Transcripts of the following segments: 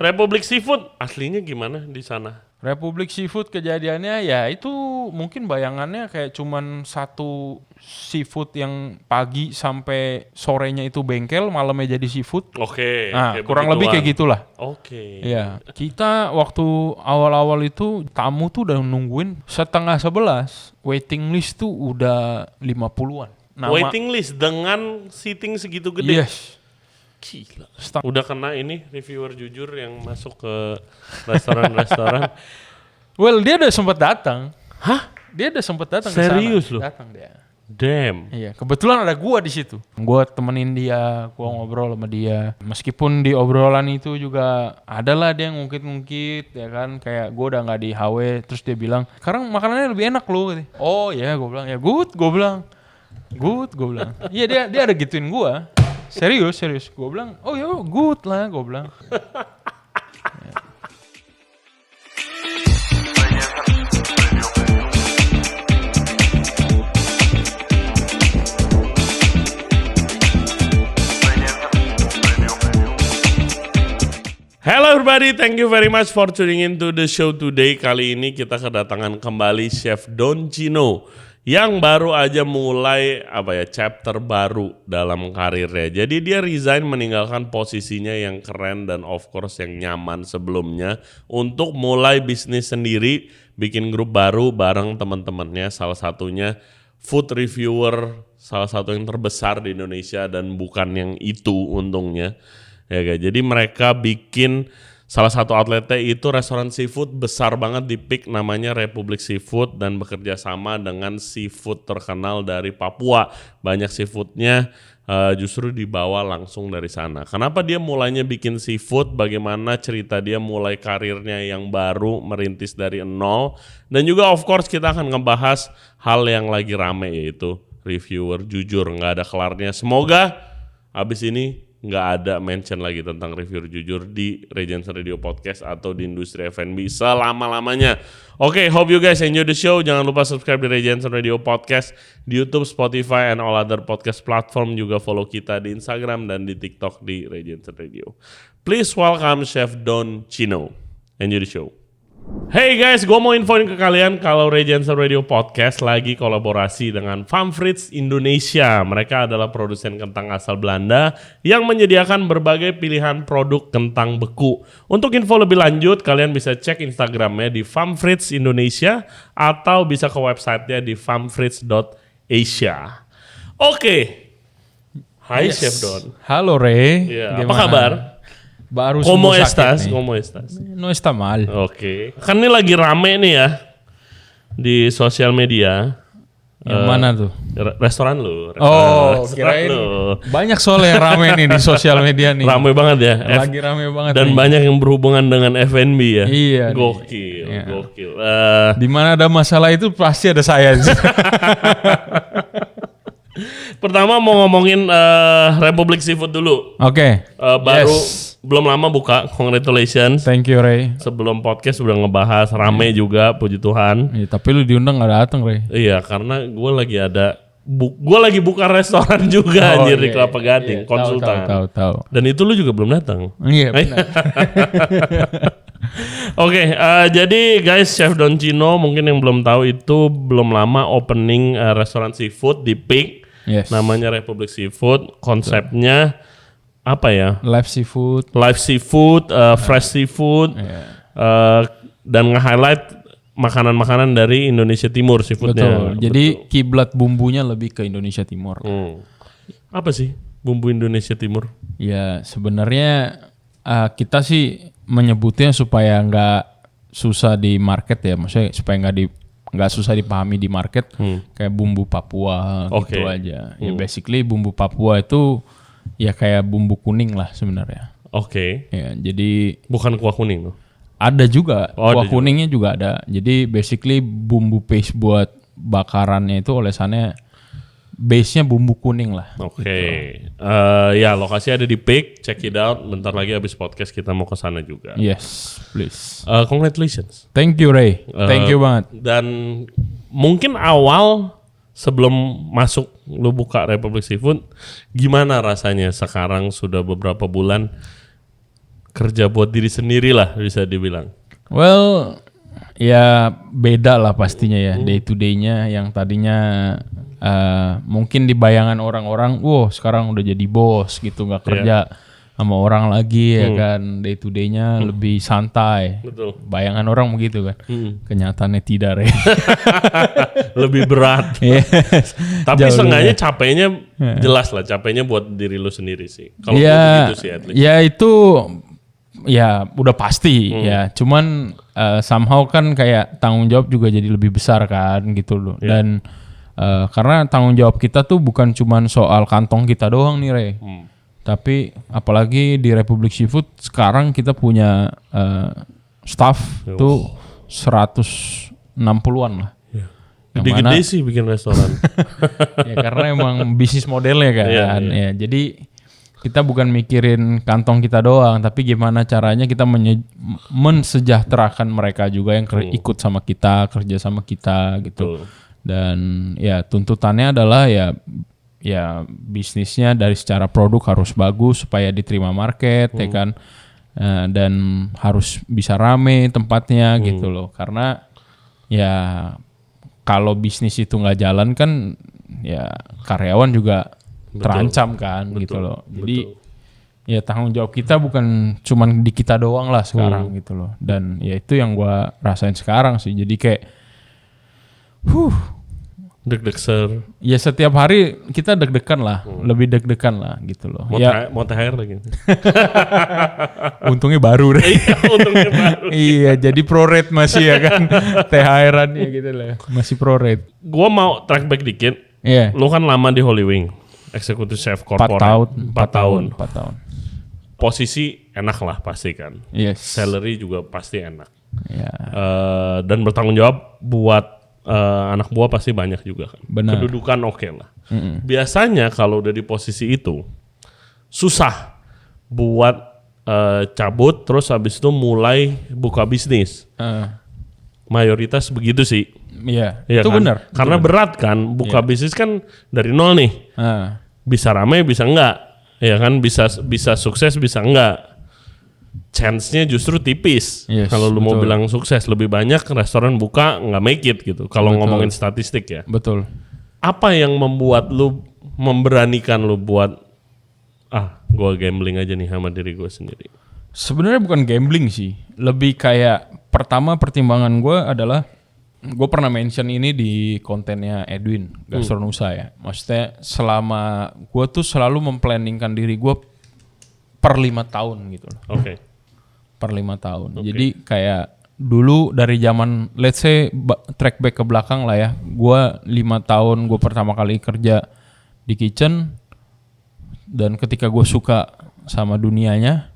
Republic Seafood aslinya gimana di sana? Republic Seafood kejadiannya ya itu mungkin bayangannya kayak cuman satu seafood yang pagi sampai sorenya itu bengkel, malamnya jadi seafood. Oke. Nah, kurang lebih kayak gitulah. Oke. Ya, kita waktu awal-awal itu tamu tuh udah nungguin 10:30. Waiting list tuh udah 50-an. Waiting list dengan seating segitu gede? Yes. Gila. Udah kena ini reviewer jujur yang masuk ke restoran-restoran. Well, dia udah sempat datang. Hah? Dia udah sempat datang. Serius loh? Datang dia. Damn. Iya, kebetulan ada gua di situ. Gua temenin dia, gua ngobrol sama dia. Meskipun di obrolan itu juga adalah dia ngungkit-ngungkit ya kan, kayak gua udah nggak di HW, terus dia bilang, "Sekarang makanannya lebih enak loh." Oh ya, gua bilang, "Ya good." Gua bilang. Iya, dia ada gituin gua. Serius. Gue bilang, oh ya good lah, gue bilang. Hello everybody, thank you very much for tuning in to the show today. Kali ini kita kedatangan kembali Chef Don Chino yang baru aja mulai chapter baru dalam karirnya. Jadi dia resign meninggalkan posisinya yang keren dan of course yang nyaman sebelumnya untuk mulai bisnis sendiri, bikin grup baru bareng teman-temannya, salah satunya food reviewer salah satu yang terbesar di Indonesia dan bukan yang itu untungnya. Ya guys, jadi mereka bikin salah satu outletnya itu restoran seafood besar banget di Peak, namanya Republic Seafood, dan bekerja sama dengan seafood terkenal dari Papua. Banyak seafoodnya justru dibawa langsung dari sana. Kenapa dia mulainya bikin seafood, bagaimana cerita dia mulai karirnya yang baru, merintis dari nol. Dan juga of course kita akan ngebahas hal yang lagi rame, yaitu reviewer jujur, nggak ada kelarnya. Semoga abis ini nggak ada mention lagi tentang reviewer jujur di Regency Radio Podcast atau di industri F&B selama-lamanya. Oke, hope you guys enjoy the show. Jangan lupa subscribe di Regency Radio Podcast di YouTube, Spotify, and all other podcast platform. Juga follow kita di Instagram dan di TikTok di Regency Radio. Please welcome Chef Don Chino. Enjoy the show. Hey guys, gue mau infoin ke kalian kalau Regency Radio Podcast lagi kolaborasi dengan Famfrits Indonesia. Mereka adalah produsen kentang asal Belanda yang menyediakan berbagai pilihan produk kentang beku. Untuk info lebih lanjut, kalian bisa cek Instagramnya di Famfrits Indonesia atau bisa ke websitenya di famfrits.asia. Oke. Hai yes. Chef Don. Halo Ray. Ya, apa kabar? Baru Como estas? No está mal. Oke. Kan ini lagi rame nih ya di sosial media. Yang mana tuh? Restoran lu. Kirain banyak soalnya yang rame nih di sosial media nih. Rame banget ya. Lagi rame banget. Dan nih. Banyak yang berhubungan dengan F&B ya. Iya. Gokil. Di mana ada masalah itu pasti ada saya. Pertama mau ngomongin Republic Seafood dulu. Oke. Baru belum lama buka, congratulations. Thank you Ray. Sebelum podcast udah ngebahas, rame juga, puji Tuhan. Iya, tapi lu diundang gak datang Ray. Iya, karena gue lagi buka restoran juga anjir di Kelapa Gading, konsultan. Tahu. Dan itu lu juga belum datang. Iya benar. Oke, jadi guys, Chef Don Chino mungkin yang belum tahu itu belum lama opening restoran seafood di Peak. Yes. Namanya Republic Seafood. Konsepnya apa ya? Live seafood, fresh seafood, dan nge-highlight makanan-makanan dari Indonesia Timur seafoodnya. Betul. Jadi kiblat bumbunya lebih ke Indonesia Timur. Apa sih bumbu Indonesia Timur? Ya sebenarnya kita sih menyebutnya supaya nggak susah di market ya, maksudnya supaya nggak susah dipahami di market, kayak bumbu Papua gitu aja. Ya basically bumbu Papua itu ya kayak bumbu kuning lah sebenarnya. Oke. Ya, jadi bukan kuah kuning loh. Ada juga, kuah ada kuningnya juga ada. Jadi basically bumbu paste buat bakarannya itu olesannya base-nya bumbu kuning lah. Oke. Gitu. Ya lokasi ada di Peak, check it out. Bentar lagi habis podcast kita mau ke sana juga. Yes, please. Congratulations. Thank you Ray. Thank you banget. Dan mungkin awal sebelum masuk lu buka Republic Seafood, gimana rasanya sekarang sudah beberapa bulan kerja buat diri sendiri lah bisa dibilang. Well, ya beda lah pastinya ya day to day-nya yang tadinya mungkin di bayangan orang-orang, sekarang udah jadi bos gitu, nggak kerja sama orang lagi ya kan, day to day-nya lebih santai. Betul. Bayangan orang begitu kan, kenyataannya tidak. Lebih berat. Yes. Tapi Jauh seenggaknya lebih. capeknya jelas lah, capeknya buat diri lu sendiri sih. Kalau Ya, begitu sih at least. ya itu ya udah pasti ya. Cuman somehow kan kayak tanggung jawab juga jadi lebih besar kan gitu loh. Dan karena tanggung jawab kita tuh bukan cuman soal kantong kita doang nih Re. Tapi apalagi di Republik Seafood sekarang kita punya staff tuh 160-an lah. Gede-gede sih bikin restoran. Ya karena emang bisnis modelnya kan. Ya, jadi kita bukan mikirin kantong kita doang, tapi gimana caranya kita mensejahterakan mereka juga yang ikut sama kita, kerja sama kita gitu. Dan ya tuntutannya adalah ya bisnisnya dari secara produk harus bagus supaya diterima market ya kan. Dan harus bisa rame tempatnya gitu loh. Karena ya kalau bisnis itu nggak jalan kan ya karyawan juga terancam kan gitu loh. Jadi ya tanggung jawab kita bukan cuman di kita doang lah sekarang gitu loh. Dan ya itu yang gua rasain sekarang sih. Jadi kayak Deg-deg ya setiap hari kita deg-degan lah, lebih deg-degan lah gitu loh. mau THR lagi. Untungnya baru deh. Iya, untungnya baru. Iya, jadi pro rate masih ya kan. THR-annya gitu lah. Masih pro rate. Gua mau track back dikit. Iya. Lu kan lama di Holy Wing, executive chef 4 corporate. 4 tahun. Posisi enak lah pasti kan. Yes. Salary juga pasti enak. Ya. Dan bertanggung jawab buat anak buah pasti banyak juga kan. Benar. Kedudukan oke lah. Biasanya kalau udah di posisi itu susah buat cabut terus habis itu mulai buka bisnis. Mayoritas begitu sih. Iya, Iya itu kan? benar. Karena berat kan buka bisnis kan dari nol nih. Bisa rame bisa enggak. Ya kan bisa sukses bisa enggak. Chance-nya justru tipis. Yes, Kalau lu mau betul. bilang sukses lebih banyak restoran buka nggak make it gitu. Kalau ngomongin statistik ya. Betul. Apa yang membuat lu memberanikan lu buat gua gambling aja nih sama diri gua sendiri. Sebenarnya bukan gambling sih. Lebih kayak pertama pertimbangan gue adalah gue pernah mention ini di kontennya Edwin Gastronusa ya. Maksudnya selama gue tuh selalu memplanningkan diri gue per 5 tahun gitu loh. Oke. Per 5 tahun. Jadi kayak dulu dari zaman let's say track back ke belakang lah ya. Gue 5 tahun gue pertama kali kerja di kitchen. Dan ketika gue suka sama dunianya,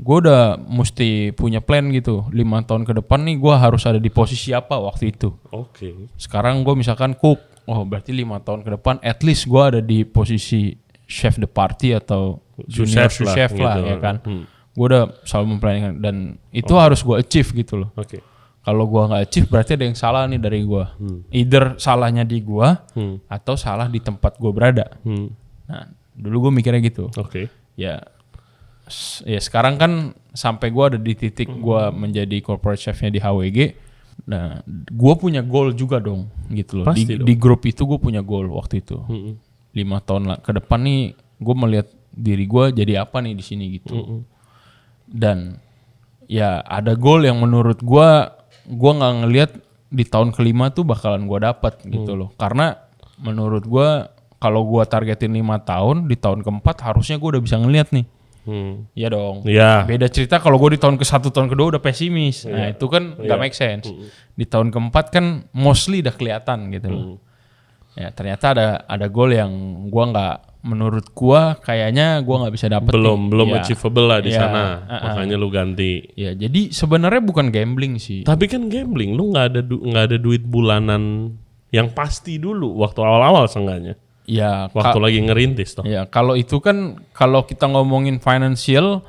gue udah mesti punya plan gitu. 5 tahun ke depan nih gue harus ada di posisi apa waktu itu. Oke. Sekarang gue misalkan cook. Oh berarti 5 tahun ke depan at least gue ada di posisi chef de party atau junior sous chef lah gitu. ya kan. Gue udah selalu memplanning dan itu harus gue achieve gitu loh. Oke. Kalau gue nggak achieve berarti ada yang salah nih dari gue. Either salahnya di gue atau salah di tempat gue berada. Nah dulu gue mikirnya gitu. Oke. Ya sekarang kan sampai gue ada di titik gue menjadi corporate chefnya di HWG. Nah gue punya goal juga dong gitu loh. Di grup itu gue punya goal waktu itu. 5 tahun lah ke depan nih gue melihat diri gue jadi apa nih di sini gitu. Dan ya ada goal yang menurut gue nggak ngelihat di tahun kelima tuh bakalan gue dapat gitu loh. Karena menurut gue kalau gue targetin 5 tahun, di tahun keempat harusnya gue udah bisa ngelihat nih. Iya dong. Iya. Beda cerita kalau gue di tahun ke-1 tahun kedua udah pesimis. Nah itu kan nggak make sense. Di tahun keempat kan mostly udah kelihatan gitu loh. Ya ternyata ada goal yang gue nggak, menurut gue kayaknya gue nggak bisa dapet. Belum achievable lah di sana. Makanya lu ganti. Ya jadi sebenarnya bukan gambling sih. Tapi kan gambling, lu nggak ada duit bulanan yang pasti dulu waktu awal-awal seenggaknya. Ya waktu lagi ngerintis toh. Ya kalau itu kan kalau kita ngomongin financial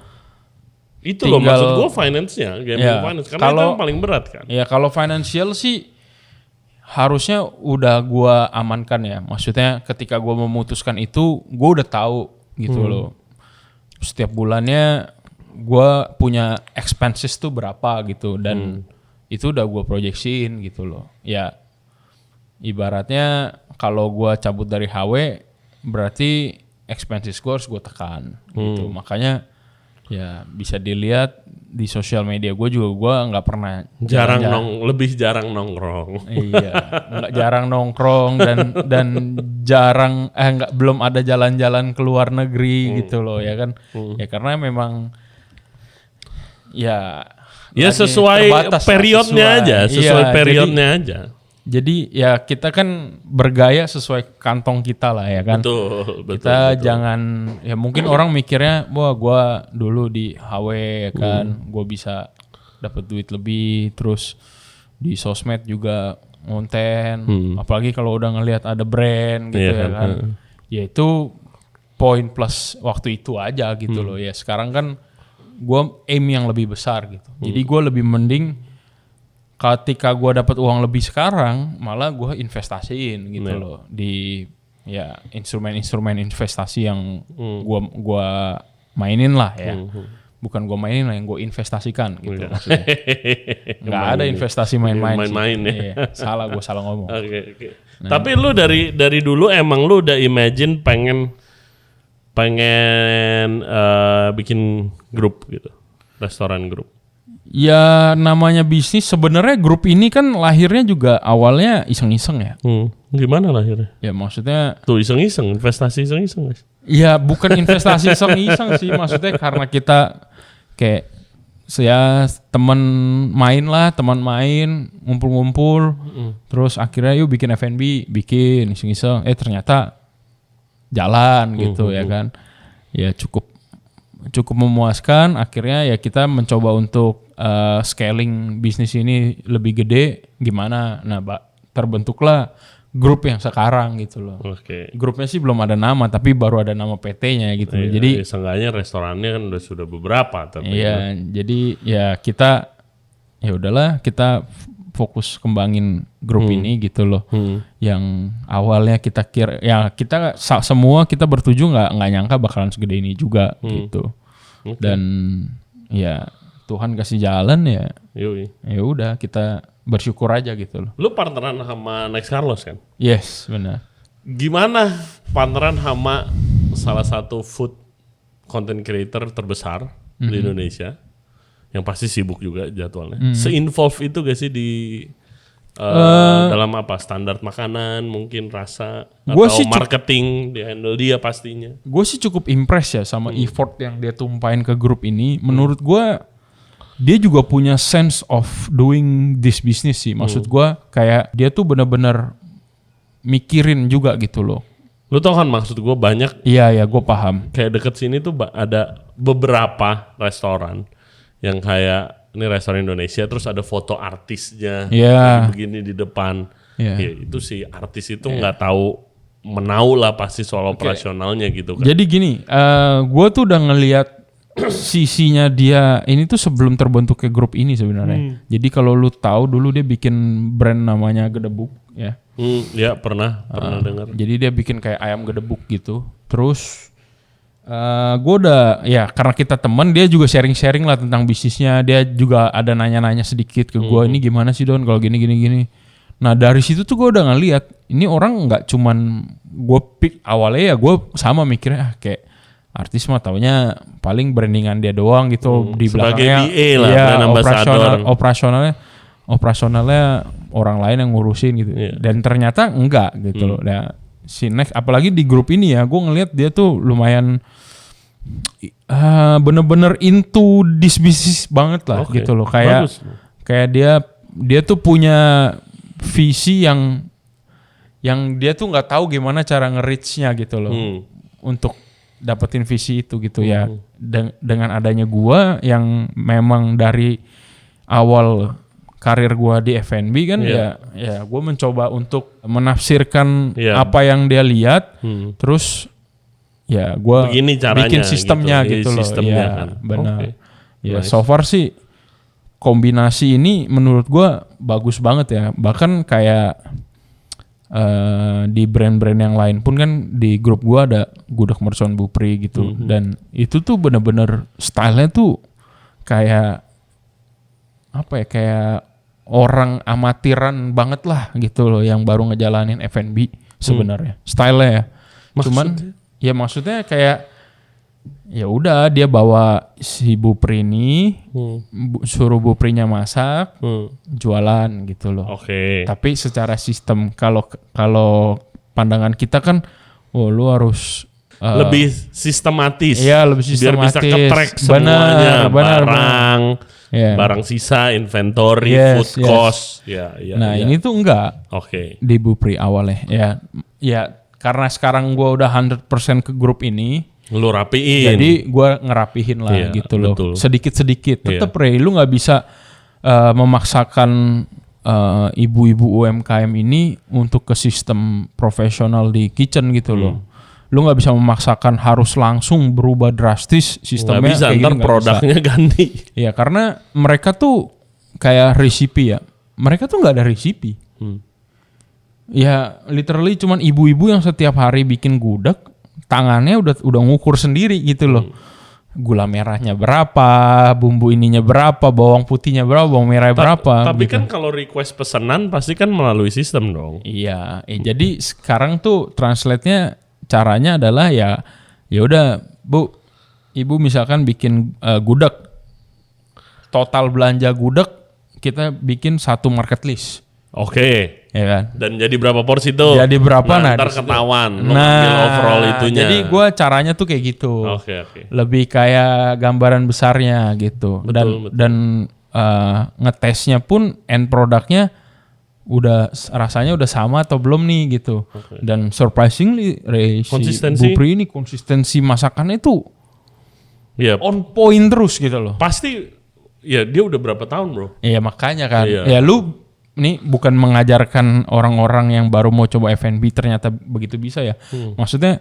itu loh maksud gue finance-nya, gambling finance karena itu yang paling berat kan. Ya kalau financial sih harusnya udah gue amankan ya. Maksudnya ketika gue memutuskan itu gue udah tahu gitu loh. Setiap bulannya gue punya expenses tuh berapa gitu dan itu udah gue proyeksiin gitu loh. Ya ibaratnya kalau gue cabut dari HW berarti expenses gue harus gue tekan gitu. Makanya ya bisa dilihat di sosial media gue juga gue nggak pernah lebih jarang nongkrong. Iya, nggak jarang nongkrong dan jarang belum ada jalan-jalan ke luar negeri gitu loh ya kan. Ya karena memang ya sesuai periodnya aja, sesuai periodnya aja. Jadi ya kita kan bergaya sesuai kantong kita lah ya kan. Betul. Kita jangan ya mungkin orang mikirnya wah gua dulu di HW ya kan, gua bisa dapat duit lebih terus di sosmed juga konten, apalagi kalau udah ngelihat ada brand gitu ya kan. Ya itu poin plus waktu itu aja gitu loh ya. Sekarang kan gua aim yang lebih besar gitu. Jadi gua lebih mending ketika gue dapat uang lebih sekarang, malah gue investasiin gitu loh di ya instrumen-instrumen investasi yang gue mainin lah ya. Bukan gue mainin lah, yang gue investasikan gitu maksudnya. Nggak ada investasi main-main sih. Main-main ya. Iya, salah ngomong. Oke. Nah. Tapi lu dari dulu emang lu udah imagine pengen bikin grup gitu, restoran grup. Ya namanya bisnis sebenarnya grup ini kan lahirnya juga awalnya iseng-iseng ya. Gimana lahirnya? Ya maksudnya tuh iseng-iseng, investasi iseng-iseng guys. Ya bukan investasi iseng-iseng sih, maksudnya karena kita kayak teman main ngumpul-ngumpul, terus akhirnya yuk bikin F&B, bikin iseng-iseng, ternyata jalan gitu ya kan. Ya cukup memuaskan, akhirnya ya kita mencoba untuk scaling bisnis ini lebih gede gimana. Nah, terbentuklah grup yang sekarang gitu loh. Oke. Grupnya sih belum ada nama, tapi baru ada nama PT-nya gitu. Iya, jadi seenggaknya restorannya kan sudah beberapa tapi. Iya, jadi ya kita ya udahlah kita fokus kembangin grup ini gitu loh. Yang awalnya kita kira ya kita semua kita bertujuh nggak nyangka bakalan segede ini juga gitu. Dan ya Tuhan kasih jalan ya. Ya udah kita bersyukur aja gitu loh. Lu partneran sama Next Carlos kan? Yes, benar. Gimana partneran sama salah satu food content creator terbesar di Indonesia? Yang pasti sibuk juga jadwalnya. Se-involve itu gak sih di dalam apa? Standar makanan, mungkin rasa atau marketing di handle dia pastinya. Gue sih cukup impress ya sama effort yang dia tumpahin ke grup ini. Menurut gue dia juga punya sense of doing this business sih. Maksud gue kayak dia tuh benar-benar mikirin juga gitu loh. Lu tau kan maksud gue banyak. Iya gue paham. Kayak deket sini tuh ada beberapa restoran yang kayak ini restoran Indonesia terus ada foto artisnya begini di depan. Ya, itu si artis itu nggak tahu menau lah pasti soal operasionalnya gitu kan. Jadi gini, gue tuh udah ngelihat sisinya dia ini tuh sebelum terbentuknya grup ini sebenarnya. Jadi kalau lu tahu dulu dia bikin brand namanya Gedebuk ya. Ya pernah dengar. Jadi dia bikin kayak ayam gedebuk gitu. Terus gue udah ya karena kita teman, dia juga sharing lah tentang bisnisnya. Dia juga ada nanya-nanya sedikit ke gue, ini gimana sih Don kalau gini. Nah dari situ tuh gue udah ngeliat ini orang nggak cuman gue pick awalnya ya gue sama mikirnya kayak artis mah taunya paling brandingan dia doang gitu di belakangnya. Sebagai BA lah, brand ambassador. Operasionalnya orang lain yang ngurusin gitu. Dan ternyata enggak gitu loh. Nah, si Next apalagi di grup ini ya, gue ngelihat dia tuh lumayan bener-bener into this business banget lah gitu loh. Kayak dia tuh punya visi yang dia tuh nggak tahu gimana cara nge-reach-nya gitu loh. Untuk dapetin visi itu gitu ya. Dengan adanya gua yang memang dari awal karir gua di F&B kan ya gua mencoba untuk menafsirkan apa yang dia lihat, terus ya gua bikin sistemnya gitu loh. Ya kan. benar. Ya so far sih kombinasi ini menurut gua bagus banget ya. Bahkan kayak di brand-brand yang lain pun kan di grup gua ada gudeg mercon Bupri gitu. Dan itu tuh bener-bener stylenya tuh kayak apa ya, kayak orang amatiran banget lah gitu loh yang baru ngejalanin F&B sebenarnya. Stylenya ya. Cuman ya maksudnya kayak ya udah dia bawa si Bupri ini, suruh Buprinya masak, jualan gitu loh. Oke. Tapi secara sistem kalau pandangan kita kan, lu harus Lebih sistematis. Iya, lebih sistematis. Biar bisa ke-track semuanya, barang, Yeah. barang sisa, inventory, Yes, food cost. Ya, Nah ini tuh enggak Oke. di Bupri awalnya. Ya karena sekarang gua udah 100% ke grup ini. Lu rapiin. Jadi gue ngerapihin lah Iya, gitu loh. betul. Sedikit-sedikit. Tetep lu gak bisa memaksakan ibu-ibu UMKM ini untuk ke sistem profesional di kitchen gitu loh. Lu gak bisa memaksakan harus langsung berubah drastis sistemnya. Nggak bisa, kayak ntar gini, nggak produknya bisa. ganti. Ya karena mereka tuh kayak resipi ya. Mereka tuh gak ada resipi. Ya literally cuman ibu-ibu yang setiap hari bikin gudeg, tangannya udah ngukur sendiri gitu loh. Gula merahnya berapa, bumbu ininya berapa, bawang putihnya berapa, bawang merahnya berapa. Tapi gitu. kan kalau request pesanan pasti kan melalui sistem dong. Iya, jadi sekarang tuh translate-nya caranya adalah ya udah Bu, Ibu misalkan bikin gudeg. Total belanja gudeg kita bikin satu market list. Oke. Ya kan? Dan jadi berapa porsi tuh? Jadi berapa ntar disitu. ketahuan. Lu ngambil overall itunya. Jadi gue caranya tuh kayak gitu. Oke. Lebih kayak gambaran besarnya gitu. Betul. Dan ngetesnya pun end produknya udah rasanya udah sama atau belum nih gitu. Dan surprisingly Konsistensi. si Bupri ini konsistensi masakannya tuh Iya. on point terus gitu loh. Pasti ya dia udah berapa tahun, Bro? Iya makanya kan. Iya. Ya lu nih bukan mengajarkan orang-orang yang baru mau coba F&B ternyata begitu bisa ya. Maksudnya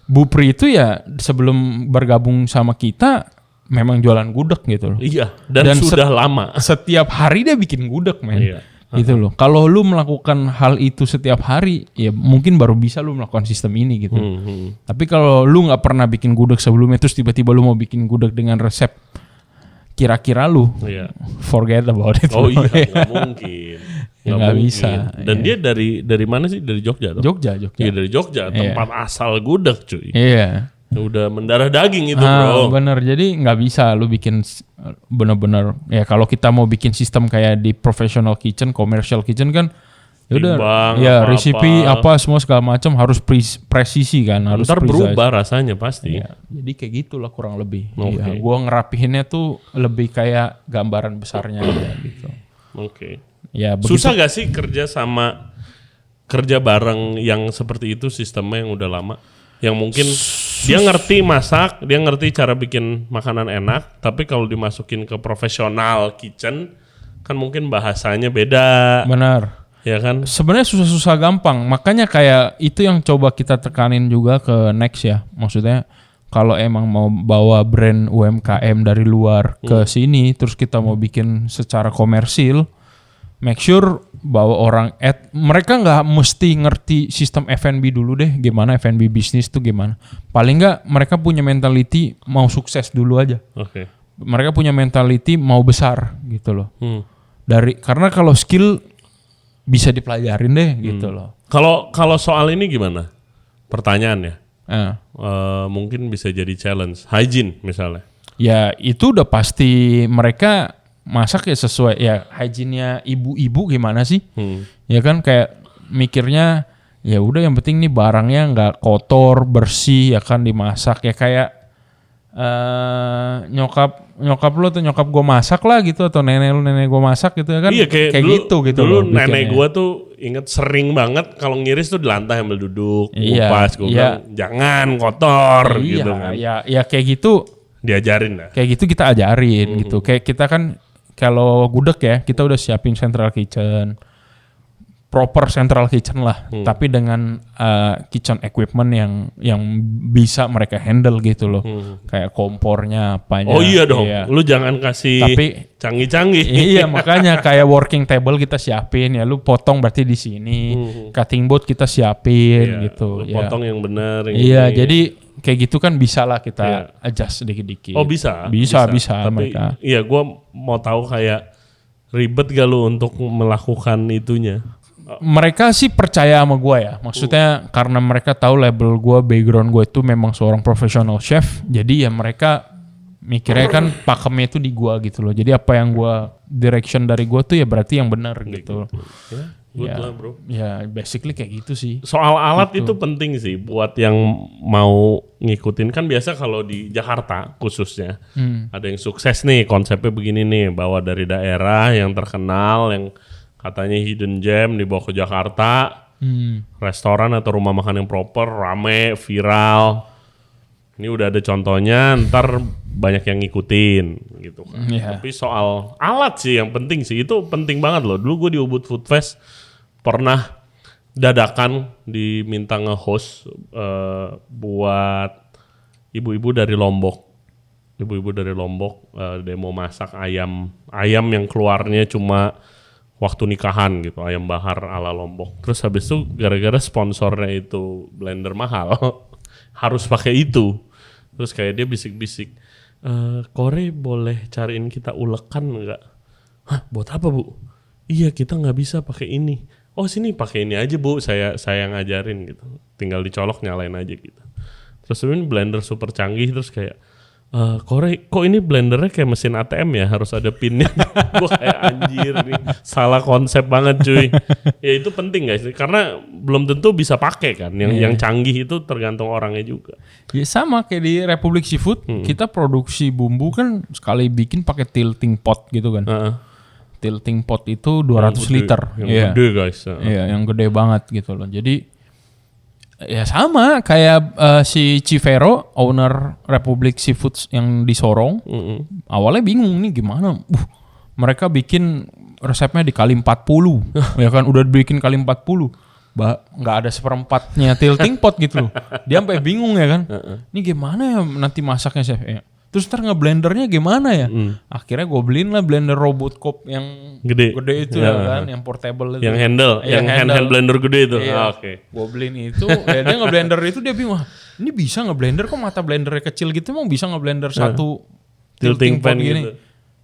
Bupri itu ya sebelum bergabung sama kita memang jualan gudeg gitu loh. Iya, dan sudah lama. Setiap hari dia bikin gudeg, men. Iya. Gitu loh. Kalau lu melakukan hal itu setiap hari, ya mungkin baru bisa lu melakukan sistem ini gitu. Tapi kalau lu nggak pernah bikin gudeg sebelumnya, terus tiba-tiba lu mau bikin gudeg dengan resep kira-kira lu, Iya. forget about it. Oh iya, nggak mungkin. Nggak mungkin. bisa. Dan dia dari mana sih? Dari Jogja, toh? Jogja. Iya, dari Jogja, tempat asal gudeg, cuy. Iya. Udah mendarah daging itu, Bro. Bener, jadi nggak bisa lu bikin bener-bener ya kalau kita mau bikin sistem kayak di professional kitchen, commercial kitchen kan, ya udah, Timbang, ya apa-apa. resipi apa semua segala macam harus presisi kan, harus Ntar precise. berubah rasanya pasti. Ya, jadi kayak gitulah kurang lebih. Oke. Ya, gua ngerapihinnya tuh lebih kayak gambaran besarnya aja gitu. Oke. Ya begitu. Susah gak sih kerja bareng yang seperti itu sistemnya yang udah lama? Yang mungkin dia ngerti masak, dia ngerti cara bikin makanan enak, tapi kalau dimasukin ke profesional kitchen kan mungkin bahasanya beda, Benar. ya kan? Sebenarnya susah-susah gampang, makanya kayak itu yang coba kita tekanin juga ke Next ya. Maksudnya kalau emang mau bawa brand UMKM dari luar ke sini, terus kita mau bikin secara komersil, make sure bawa orang mereka nggak mesti ngerti sistem F&B dulu deh, gimana F&B bisnis tuh gimana. Paling nggak mereka punya mentality mau sukses dulu aja. Oke. Mereka punya mentality mau besar gitu loh. Karena kalau skill bisa dipelajarin deh gitu loh. Kalau soal ini gimana? Pertanyaannya, Nah, mungkin bisa jadi challenge. Hygiene misalnya. ya itu udah pasti mereka masak ya sesuai ya hygiene-nya ibu-ibu gimana sih? Ya kan kayak mikirnya ya udah yang penting nih barangnya nggak kotor, bersih ya kan dimasak ya kayak nyokap lu atau nyokap gue masak lah gitu atau nenek gue masak gitu ya kan. Iya kayak dulu, gitu dulu loh nenek bikinnya. gue tuh inget sering banget kalau ngiris tuh di lantai sambil duduk, Iya, kupas. Gue iya. bilang jangan kotor gitu kan. Ya kayak gitu. Diajarin lah. Kayak gitu kita ajarin gitu. Kayak kita kan kalau gudeg ya, kita udah siapin central kitchen. proper central kitchen lah, tapi dengan kitchen equipment yang bisa mereka handle gitu loh, kayak kompornya apanya. Oh iya dong, lu jangan kasih canggih-canggih. Iya makanya kayak working table kita siapin ya, lu potong berarti di sini, cutting board kita siapin gitu. Lu potong yang benar. Iya jadi kayak gitu kan bisa lah kita adjust dikit-dikit. Oh bisa. Bisa. Tapi mereka. iya gue mau tahu kayak ribet gak lu untuk melakukan itunya? Mereka sih percaya sama gue ya, maksudnya karena mereka tahu label gue, background gue itu memang seorang professional chef, jadi ya mereka mikirnya kan pakemnya itu di gue gitu loh, jadi apa yang gue direction dari gue tuh ya berarti yang benar gitu. Good lah bro. Ya basically kayak gitu sih. Soal alat itu penting sih buat yang mau ngikutin, kan biasa kalau di Jakarta khususnya ada yang sukses nih konsepnya begini nih, bawa dari daerah yang terkenal yang katanya hidden gem dibawa ke Jakarta, restoran atau rumah makan yang proper, rame, viral. Ini udah ada contohnya, ntar banyak yang ngikutin gitu kan. Tapi soal alat sih yang penting sih, itu penting banget loh. Dulu gue di Ubud Food Fest pernah dadakan diminta nge-host buat ibu-ibu dari Lombok. Ibu-ibu dari Lombok demo masak ayam yang keluarnya cuma waktu nikahan gitu, ayam bahar ala Lombok. Terus habis itu gara-gara sponsornya itu blender mahal, harus pakai itu. Terus kayak dia bisik-bisik, Kore boleh cariin kita ulekan nggak? Hah, buat apa bu? Iya kita nggak bisa pakai ini. Oh sini pakai ini aja bu, saya ngajarin gitu. Tinggal dicolok nyalain aja gitu. Terus ini blender super canggih, terus kayak Kore, kok ini blendernya kayak mesin ATM ya, harus ada pinnya. Gue kayak anjir nih, salah konsep banget cuy. Ya itu penting guys, karena belum tentu bisa pakai kan. Yang canggih itu tergantung orangnya juga. Ya sama kayak di Republik Seafood, kita produksi bumbu kan sekali bikin pakai tilting pot gitu kan. Tilting pot itu 200 liter. Yang gede guys. Iya, yang gede banget gitu loh. Jadi ya sama kayak si Civero, owner Republic Seafood yang di Sorong. Awalnya bingung nih gimana. Mereka bikin resepnya dikali 40. Ya kan udah bikin kali 40. Nggak ada seperempatnya tilting pot gitu loh. Dia sampai bingung ya kan. Ini gimana ya nanti masaknya chef? Terus ntar ngeblendernya gimana ya? Akhirnya gue beliin lah blender robot cop yang gede itu ya kan, yang portable itu. Yang handle blender gede itu. Iya. Oke. Gue beliin itu, ya dia ngeblender itu dia bingung, ini bisa ngeblender kok mata blendernya kecil gitu, emang bisa ngeblender satu tilting pan gini? Gitu.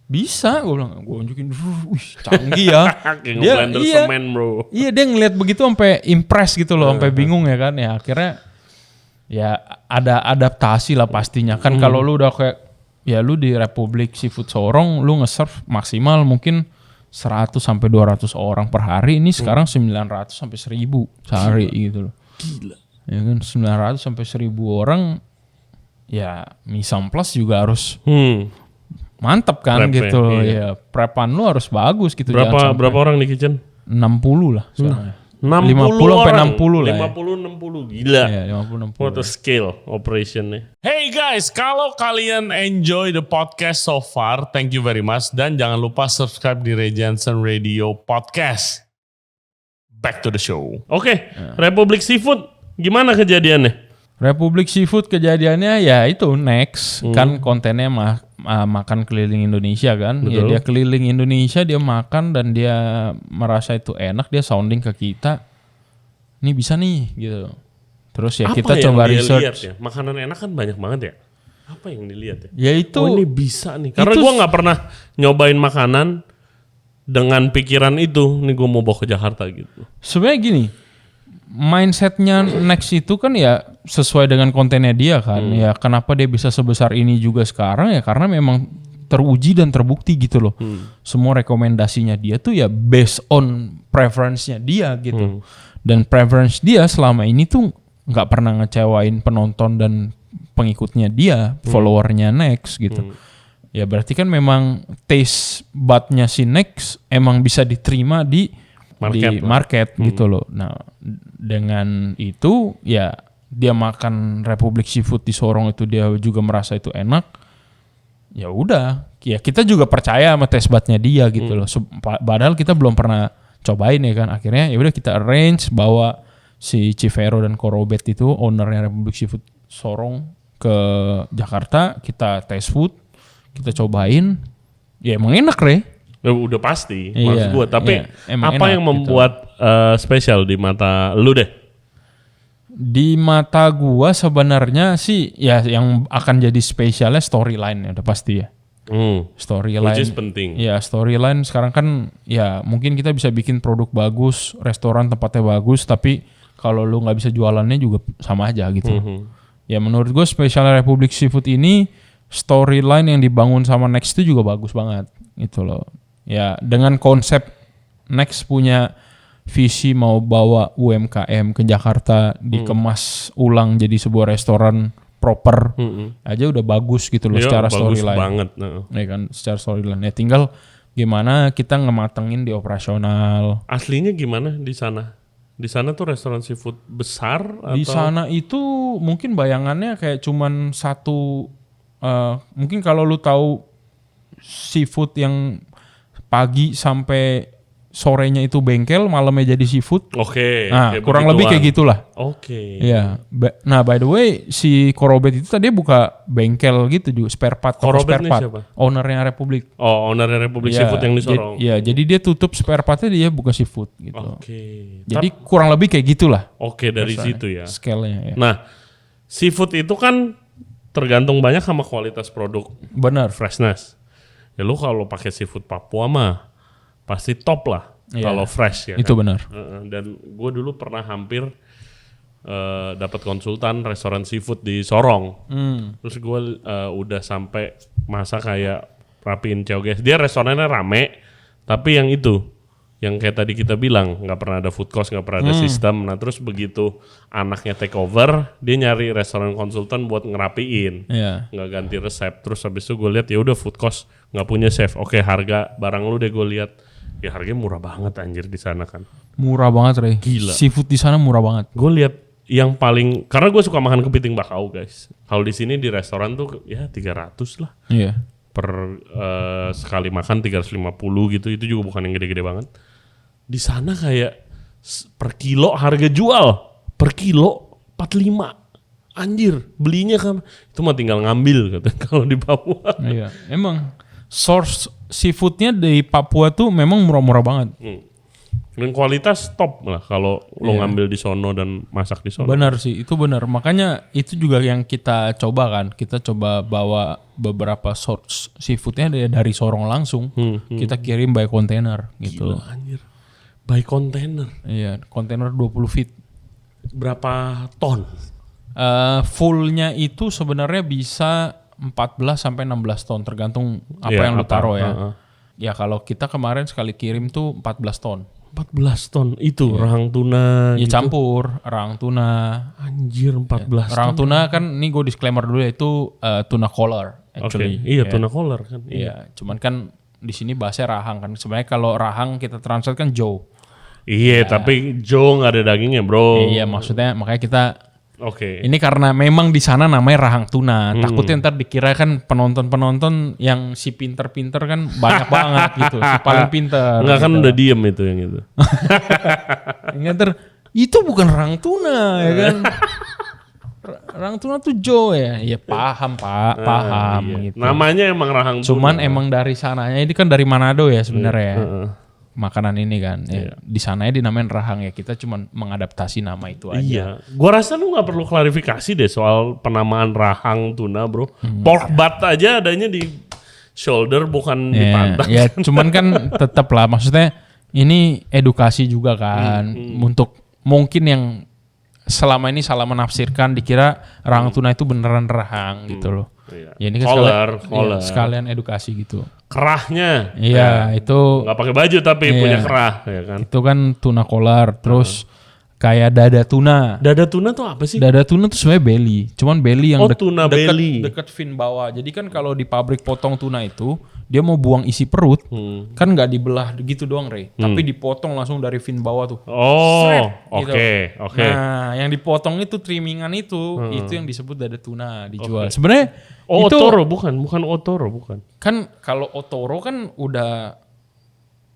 Bisa, gue bilang, gue unjukin, wih canggih ya. Dia semen bro. Iya dia ngeliat begitu sampai impress gitu loh, sampai bingung ya kan, ya akhirnya. Ya ada adaptasi lah pastinya kan. Kalau lu udah kayak ya lu di Republik Seafood Sorong lu nge-serve maksimal mungkin 100 sampai 200 orang per hari, ini sekarang 900 sampai 1000 sehari gitu loh. Gila. Ya kan 900 sampai 1000 orang ya mise en place juga harus mantap kan prep gitu. Ya prepan lu harus bagus gitu. Berapa orang di kitchen? 60 lah sekarang. 50 sampai orang. 60 lah. 50-60 gila. Iya, 50-60. What a scale operationnya. Hey guys, kalau kalian enjoy the podcast so far, thank you very much. Dan jangan lupa subscribe di Ray Jensen Radio Podcast. Back to the show. Oke, Republic Seafood, gimana kejadiannya? Republik Seafood kejadiannya ya itu next. Kan kontennya makan keliling Indonesia kan. Betul. Ya dia keliling Indonesia, dia makan dan dia merasa itu enak, dia sounding ke kita. Ini bisa nih gitu. Terus ya apa kita coba research. Ya? Makanan enak kan banyak banget ya. Apa yang dilihat ya? Ya itu. Oh ini bisa nih. Karena gue gak pernah nyobain makanan dengan pikiran itu. Nih gue mau bawa ke Jakarta gitu. Sebenarnya gini. Mindsetnya next itu kan ya sesuai dengan kontennya dia kan. Ya kenapa dia bisa sebesar ini juga sekarang ya karena memang teruji dan terbukti gitu loh. Semua rekomendasinya dia tuh ya based on preference-nya dia gitu. Dan preference dia selama ini tuh nggak pernah ngecewain penonton dan pengikutnya dia, followernya Next gitu. Ya berarti kan memang taste bud-nya si Next emang bisa diterima di market gitu loh. Nah dengan itu ya dia makan Republik Seafood di Sorong itu dia juga merasa itu enak. Ya udah, ya kita juga percaya sama taste bud-nya dia gitu loh. Padahal kita belum pernah cobain ya kan. Akhirnya ya udah kita arrange bawa si Civero dan Korobet itu ownernya Republik Seafood Sorong ke Jakarta, kita tes food, kita cobain, ya emang enak Udah pasti, Iya, maksud gue. Tapi iya, emang apa enak yang membuat spesial di mata lu deh? Di mata gua sebenarnya sih ya yang akan jadi spesialnya storyline ya udah pasti ya. Storyline. Which is penting. Ya storyline sekarang kan ya mungkin kita bisa bikin produk bagus, restoran tempatnya bagus, tapi kalau lu nggak bisa jualannya juga sama aja gitu. Ya menurut gue spesial Republik Seafood ini storyline yang dibangun sama Next itu juga bagus banget gitu loh. Ya dengan konsep Next punya visi mau bawa UMKM ke Jakarta dikemas ulang jadi sebuah restoran proper aja udah bagus gitu loh secara storyline. Banget. Ya kan secara storyline. Ya tinggal gimana kita ngematengin di operasional. Aslinya gimana di sana? Di sana tuh restoran seafood besar atau? Di sana itu mungkin bayangannya kayak cuman satu mungkin kalau lu tahu seafood yang pagi sampai sorenya itu bengkel, malamnya jadi seafood. Oke. Nah, kurang lebih kayak gitulah. Oke. Iya. Nah, by the way, si Korobet itu tadi buka bengkel gitu juga, spare part, toko Korobet spare part. siapa? Ownernya Republik. Oh, ownernya Republik Seafood yang di Sorong. Iya, jadi dia tutup spare partnya, dia buka seafood gitu. Oke. Jadi kurang lebih kayak gitulah. Oke, dari situ ya. Scale-nya ya. Nah, seafood itu kan tergantung banyak sama kualitas produk. Benar. Freshness. Ya lu kalau pakai seafood Papua mah pasti top lah kalau fresh ya. Itu kan? benar. Dan gue dulu pernah hampir dapat konsultan restoran seafood di Sorong. Terus gue udah sampai masa kayak rapiin ceoges. Dia restorannya rame, tapi yang itu, yang kayak tadi kita bilang nggak pernah ada food cost, nggak pernah ada sistem. Nah terus begitu anaknya take over, dia nyari restoran konsultan buat ngerapiin, nggak ganti resep. Terus habis itu gue lihat ya udah food cost nggak punya chef. Oke, harga barang lu deh gue lihat. Ya harganya murah banget anjir di sana kan. Murah banget, Rey. Gila. Seafood di sana murah banget. Gue lihat yang paling, karena gue suka makan kepiting bakau guys. Kalau di sini di restoran tuh ya 300 lah. Iya. Per sekali makan 350 gitu. Itu juga bukan yang gede-gede banget. Di sana kayak per kilo harga jual. Per kilo 45. Anjir, belinya kan itu mah tinggal ngambil gitu kalau di Papua. Iya, emang source seafoodnya di Papua tuh memang murah-murah banget. Dan kualitas top lah kalau lo ngambil di sono dan masak di sono. Benar sih, itu benar. Makanya itu juga yang kita coba kan. Kita coba bawa beberapa source seafoodnya dari Sorong langsung. Kita kirim by container gitu. Gila anjir. By container. Iya, kontainer 20 feet. Berapa ton? Fullnya itu sebenarnya bisa 14 sampai 16 ton tergantung apa yang lu taruh ya. Ya kalau kita kemarin sekali kirim tuh 14 ton. 14 ton itu rahang tuna Ya gitu. campur rahang tuna. Anjir 14 Rahang ton. tuna kan ini gue disclaimer dulu ya itu tuna collar actually. Iya, tuna collar kan. Iya, cuman kan di sini bahasanya rahang kan. Sebenarnya kalau rahang kita translate kan joe. Iya, tapi Joe nggak ada dagingnya, bro. Iya, maksudnya makanya kita Oke. ini karena memang di sana namanya rahang tuna. Takutnya ntar dikira kan penonton-penonton yang si pinter-pinter kan banyak banget gitu. Si paling pinter. Enggak kan gitu. udah diem itu yang itu. Ingat itu bukan rahang tuna ya kan. Rahang tuna tuh Joe ya. Ya paham Pak, paham Iya. gitu. Namanya emang rahang tuna. Cuman emang dari sananya ini kan dari Manado ya sebenarnya. Makanan ini kan ya, di sananya dinamain rahang ya, kita cuman mengadaptasi nama itu aja. Iya, gua rasa lu nggak perlu klarifikasi deh soal penamaan rahang tuna, bro. Pork butt aja adanya di shoulder bukan di pantat. Ya, cuman kan tetap lah, maksudnya ini edukasi juga kan untuk mungkin yang selama ini salah menafsirkan dikira rahang tuna itu beneran rahang gitu loh. Iya. Ya ini kan Collar. sekalian edukasi gitu. Kerahnya. Iya, itu Nggak pakai baju tapi punya kerah, ya kan. itu kan tuna collar, terus kayak dada tuna. Dada tuna tuh apa sih? Dada tuna tuh sebenarnya belly, cuman belly yang tuna belly. deket fin bawah. Jadi kan kalau di pabrik potong tuna itu dia mau buang isi perut, kan nggak dibelah gitu doang, Rey. Tapi dipotong langsung dari fin bawah tuh. Oh, Gitu. oke. Nah, yang dipotong itu trimingan itu yang disebut dada tuna dijual. Sebenarnya Oh, itu otoro bukan otoro bukan. kan kalau otoro kan udah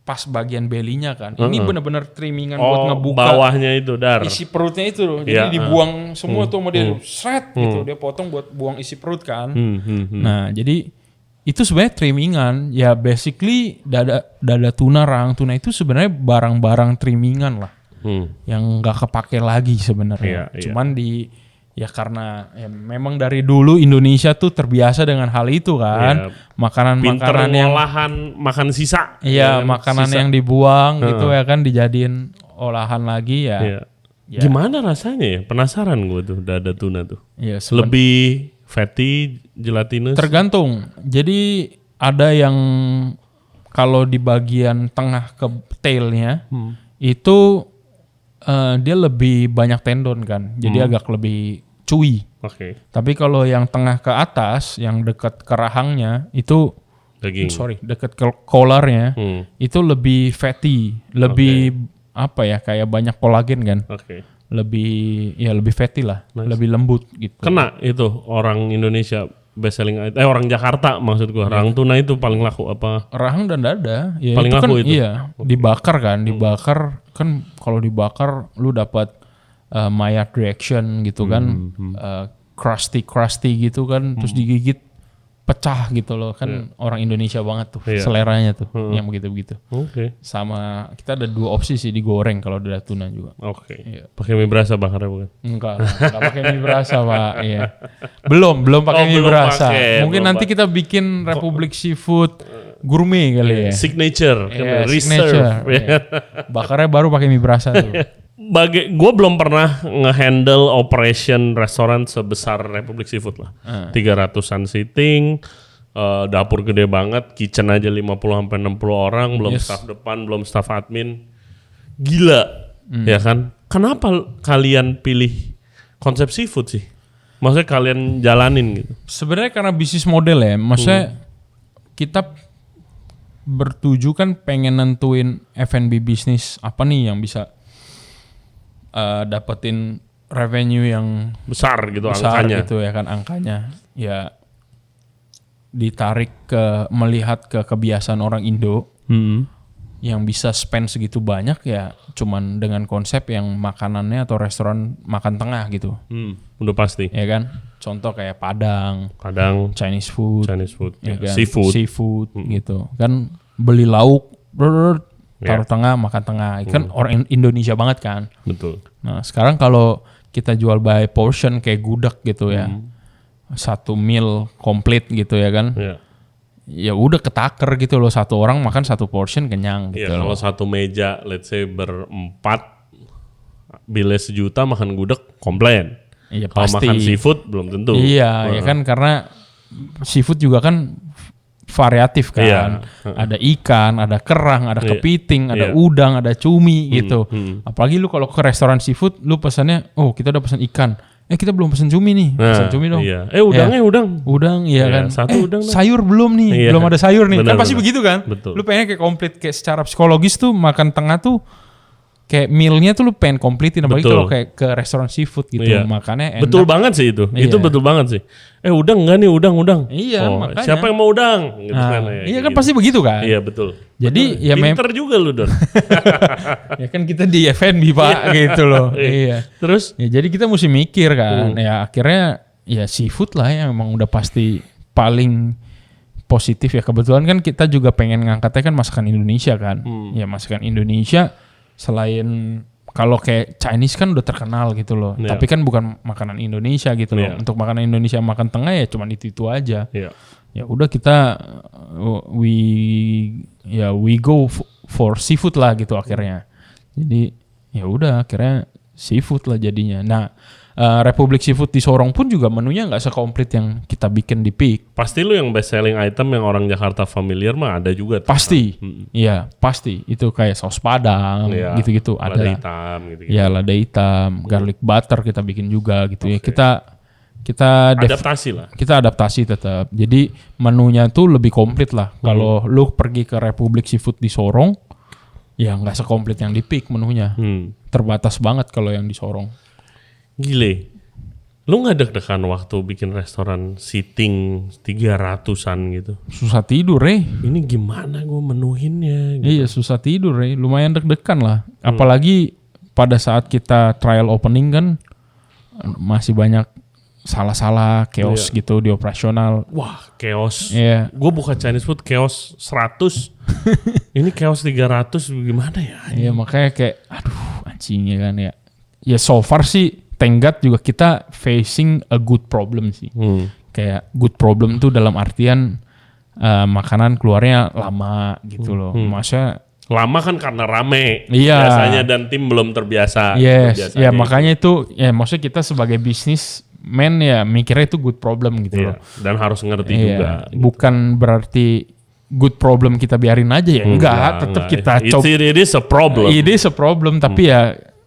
pas bagian belly-nya kan. Ini benar-benar trimmingan buat Oh, ngebuka bawahnya itu dar. isi perutnya itu loh. Jadi Iya, dibuang semua tuh sama dia shred gitu. Dia potong buat buang isi perut kan. Nah, jadi itu sebenarnya trimmingan. Ya basically dada tuna, rahang tuna itu sebenarnya barang-barang trimmingan lah. Yang nggak kepake lagi sebenarnya. Iya, Cuman ya karena ya memang dari dulu Indonesia tuh terbiasa dengan hal itu kan. Makanan-makanan yang olahan makan sisa. iya, kan? makanan Sisa. yang dibuang gitu ya kan dijadiin olahan lagi ya. Iya. Ya. Gimana rasanya ya? Penasaran gue tuh dada tuna tuh. Ya, Lebih fatty, gelatinous. tergantung. Jadi ada yang kalau di bagian tengah ke tailnya itu dia lebih banyak tendon kan. Jadi agak lebih chewy. Oke. Tapi kalau yang tengah ke atas, yang dekat ke rahangnya itu Daging. dekat ke collarnya itu lebih fatty, lebih apa ya kayak banyak kolagen kan. Oke. Lebih fatty lah, lebih lembut gitu. Kena itu orang Indonesia best selling item. Orang Jakarta maksud gua. Rahang tuna itu paling laku apa? Rahang dan dada, ya Paling itu kan laku itu? iya dibakar kan, dibakar kan kalau dibakar lu dapat Maillard reaction gitu kan, crusty gitu kan, terus digigit pecah gitu loh kan orang Indonesia banget tuh seleranya tuh yang begitu-begitu. Oke. Sama kita ada 2 opsi sih digoreng kalau dada tuna juga. Oke. Iya. Pakai mie berasa bakarnya bukan? Enggak pakai mie berasa Pak. Iya. Belum pakai mie belum berasa. pakai, Mungkin belum nanti kita bikin Republik Seafood gourmet kali ya. Signature, Iya, reserve. signature. Iya. Bakarnya baru pakai mie berasa tuh. Gue belum pernah nge-handle operation restoran sebesar Republik Seafood lah. 300-an seating, dapur gede banget, kitchen aja 50-60 orang, belum staff depan, belum staff admin. Gila, ya kan? Kenapa kalian pilih konsep seafood sih? Maksudnya kalian jalanin gitu? Sebenarnya karena bisnis model ya. Maksudnya kita bertuju kan pengen nentuin F&B bisnis apa nih yang bisa dapetin revenue yang Besar gitu besar angkanya. gitu ya kan angkanya. Ya ditarik melihat ke kebiasaan orang Indo yang bisa spend segitu banyak ya cuman dengan konsep yang makanannya atau restoran makan tengah gitu. Udah pasti. Ya kan? Contoh kayak Padang, Kadang Chinese food, ya. ya kan? Seafood. gitu. Kan beli lauk taruh tengah makan tengah. Kan orang Indonesia banget kan. Betul. Nah, sekarang kalau kita jual by portion kayak gudeg gitu ya. Satu meal komplit gitu ya kan. Ya. Ya udah ketaker gitu loh, satu orang makan satu portion kenyang gitu Iya, loh. kalau satu meja, let's say berempat, bila sejuta makan gudeg komplain. Iya Kalau pasti. makan seafood belum tentu. Iya, ya kan karena seafood juga kan variatif kan. Iya. Ada ikan, ada kerang, ada kepiting, ada Iya. udang, ada cumi gitu. Apalagi lu kalau ke restoran seafood, lu pesannya, oh kita udah pesan ikan. Kita belum pesan cumi nih, pesan cumi dong. Iya. Udangnya udang. Udang, iya kan. satu udang dong. sayur belum nih, Iya. belum ada sayur nih. Benar, Kan pasti benar. begitu kan. Betul. Lu pengen kayak komplit, kayak secara psikologis tuh makan tengah tuh kayak mealnya tuh lu pengen komplitin. Apalagi Betul. kalau kayak ke restoran seafood gitu, Iya. makannya enak. Betul banget sih itu. Iya. Itu betul banget sih. Udang enggak nih udang. Iya, Oh, makanya. siapa yang mau udang? Gitu Nah, kan, iya kan gitu. pasti begitu kan. Iya betul. Jadi ya Pinter juga lu Don. ya kan kita di F&B Pak gitu loh. Iya. Terus Ya jadi kita mesti mikir kan. Ya akhirnya ya seafood lah yang emang udah pasti paling positif ya. Kebetulan kan kita juga pengen ngangkatnya kan masakan Indonesia kan. Ya masakan Indonesia selain kalau kayak Chinese kan udah terkenal gitu loh. Iya. Tapi kan bukan makanan Indonesia gitu loh. Iya. Untuk makanan Indonesia makan tengah ya cuman itu aja. Iya. Ya udah kita we go for seafood lah gitu akhirnya. Jadi ya udah akhirnya seafood lah jadinya. Nah, Republik Seafood di Sorong pun juga menunya nggak sekomplit yang kita bikin di Peak. Pasti lu yang best selling item yang orang Jakarta familiar mah ada juga. tuh. Pasti, iya pasti. Itu kayak saus Padang, Iya. gitu-gitu Lada ada. hitam gitu. Ya lada hitam, garlic butter kita bikin juga gitu ya. Kita adaptasi tetap. Jadi menunya tuh lebih komplit lah. Kalau lu pergi ke Republik Seafood di Sorong, ya nggak sekomplit yang di Peak menunya. Terbatas banget kalau yang di Sorong. Gile. Lu nggak deg-degan waktu bikin restoran seating 300-an gitu? Susah tidur, Ini gimana gue menuhinnya? Gitu. Iya, susah tidur, lumayan deg-degan lah. Apalagi pada saat kita trial opening kan masih banyak salah-salah, chaos gitu di operasional. Wah, chaos. Iya. Gue buka Chinese food chaos 100. Ini chaos 300 gimana ya? Iya, makanya kayak aduh anjingnya kan ya. Ya so far sih thank God juga kita facing a good problem sih. Kayak good problem tuh dalam artian makanan keluarnya lama gitu loh. Maksudnya lama kan karena rame biasanya dan tim belum terbiasa. Yes, ya makanya itu ya maksudnya kita sebagai bisnismen ya mikirnya itu good problem gitu loh. Dan harus ngerti juga. Bukan berarti good problem kita biarin aja ya. Enggak, tetap kita coba. It is a problem. It is a problem tapi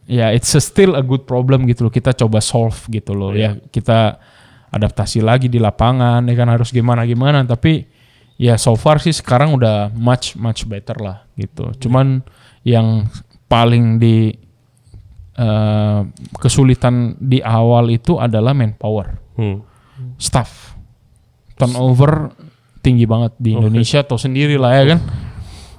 ya it's still a good problem gitu loh. Kita coba solve gitu loh. Ya kita adaptasi lagi di lapangan ya kan harus gimana tapi ya so far sih sekarang udah much better lah gitu. Cuman yang paling kesulitan di awal itu adalah manpower, staff, turnover tinggi banget di Indonesia atau sendiri lah ya kan.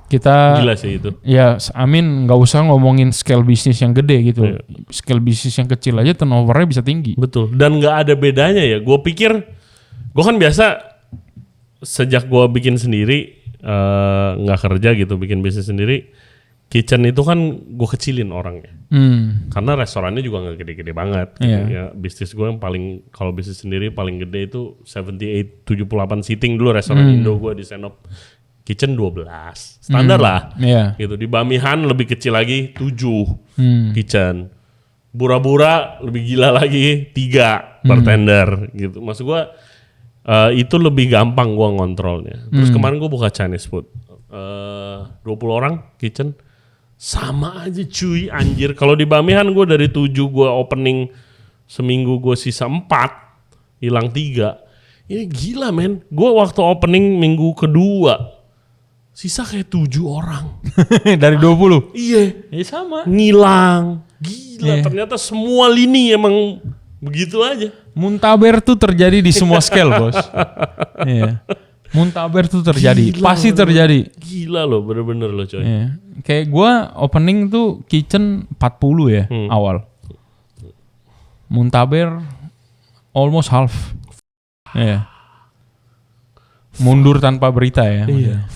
Kita gila sih itu. Ya, nggak usah ngomongin scale bisnis yang gede gitu. Scale bisnis yang kecil aja turnovernya bisa tinggi. Betul. Dan nggak ada bedanya ya. Gue pikir, gue kan biasa sejak gue bikin sendiri nggak kerja gitu, bikin bisnis sendiri. Kitchen itu kan gue kecilin orangnya. Karena restorannya juga nggak gede-gede banget. Gitu. Ya, bisnis gue yang paling, kalau bisnis sendiri paling gede itu 78 seating dulu restoran Indo gue di Senop. Kitchen 12. Standar lah. Gitu. Di Bamihan lebih kecil lagi 7 kitchen. Bura-bura lebih gila lagi 3 bartender gitu. Maksud gue itu lebih gampang gue ngontrolnya. Terus kemarin gue buka Chinese food. 20 orang kitchen. Sama aja cuy anjir. Kalau di Bamihan gue dari 7 gue opening seminggu gue sisa 4. Hilang 3. Ini gila men. Gue waktu opening minggu kedua. Sisa kayak 7 orang. Dari 20? Iya. Ya sama. Ngilang. Gila ternyata semua lini emang begitu aja. Muntaber tuh terjadi di semua scale bos. Iya. Muntaber tuh terjadi. Gila, pasti terjadi. Gila loh bener-bener loh coy. Iya. Kayak gue opening tuh kitchen 40 ya awal. Muntaber almost half. Iya. Mundur tanpa berita ya. Iya.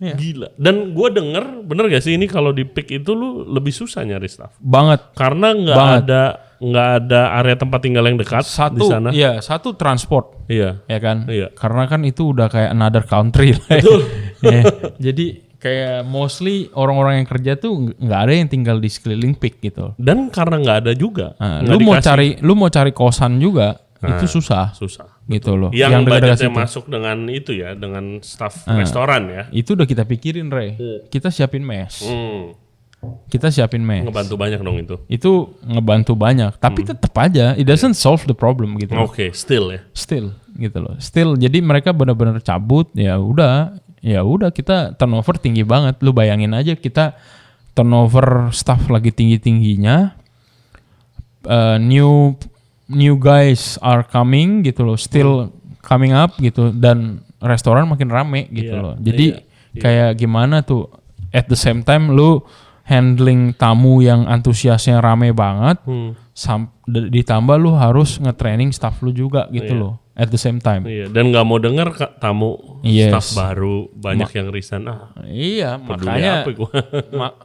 Gila. Dan gue denger, bener gak sih ini kalau di Peak itu lu lebih susah nyari staff? Banget. Karena nggak ada area tempat tinggal yang dekat di sana. Iya, satu transport. Iya. Ya kan? Iya. Karena kan itu udah kayak another country lah. Betul. Ya. Jadi kayak mostly orang-orang yang kerja tuh nggak ada yang tinggal di sekeliling Peak gitu. Dan karena nggak ada juga. Nah, lu mau cari kosan juga itu susah. Gitu loh. Yang budgetnya masuk dengan itu ya, dengan staff restoran ya. Itu udah kita pikirin, Kita siapin mes. Kita siapin mes. Ngebantu banyak dong itu. Itu ngebantu banyak, tapi tetap aja it doesn't solve the problem gitu. Oke, still ya. Still gitu loh. Still jadi mereka benar-benar cabut, ya udah kita turnover tinggi banget. Lu bayangin aja kita turnover staff lagi tinggi-tingginya. New guys are coming gitu loh, still coming up gitu, dan restoran makin rame gitu loh. Jadi kayak gimana tuh at the same time lu handling tamu yang antusiasnya rame banget, ditambah lu harus nge-training staff lu juga gitu loh at the same time. Iya, dan nggak mau denger tamu staff baru banyak yang resign. Iya,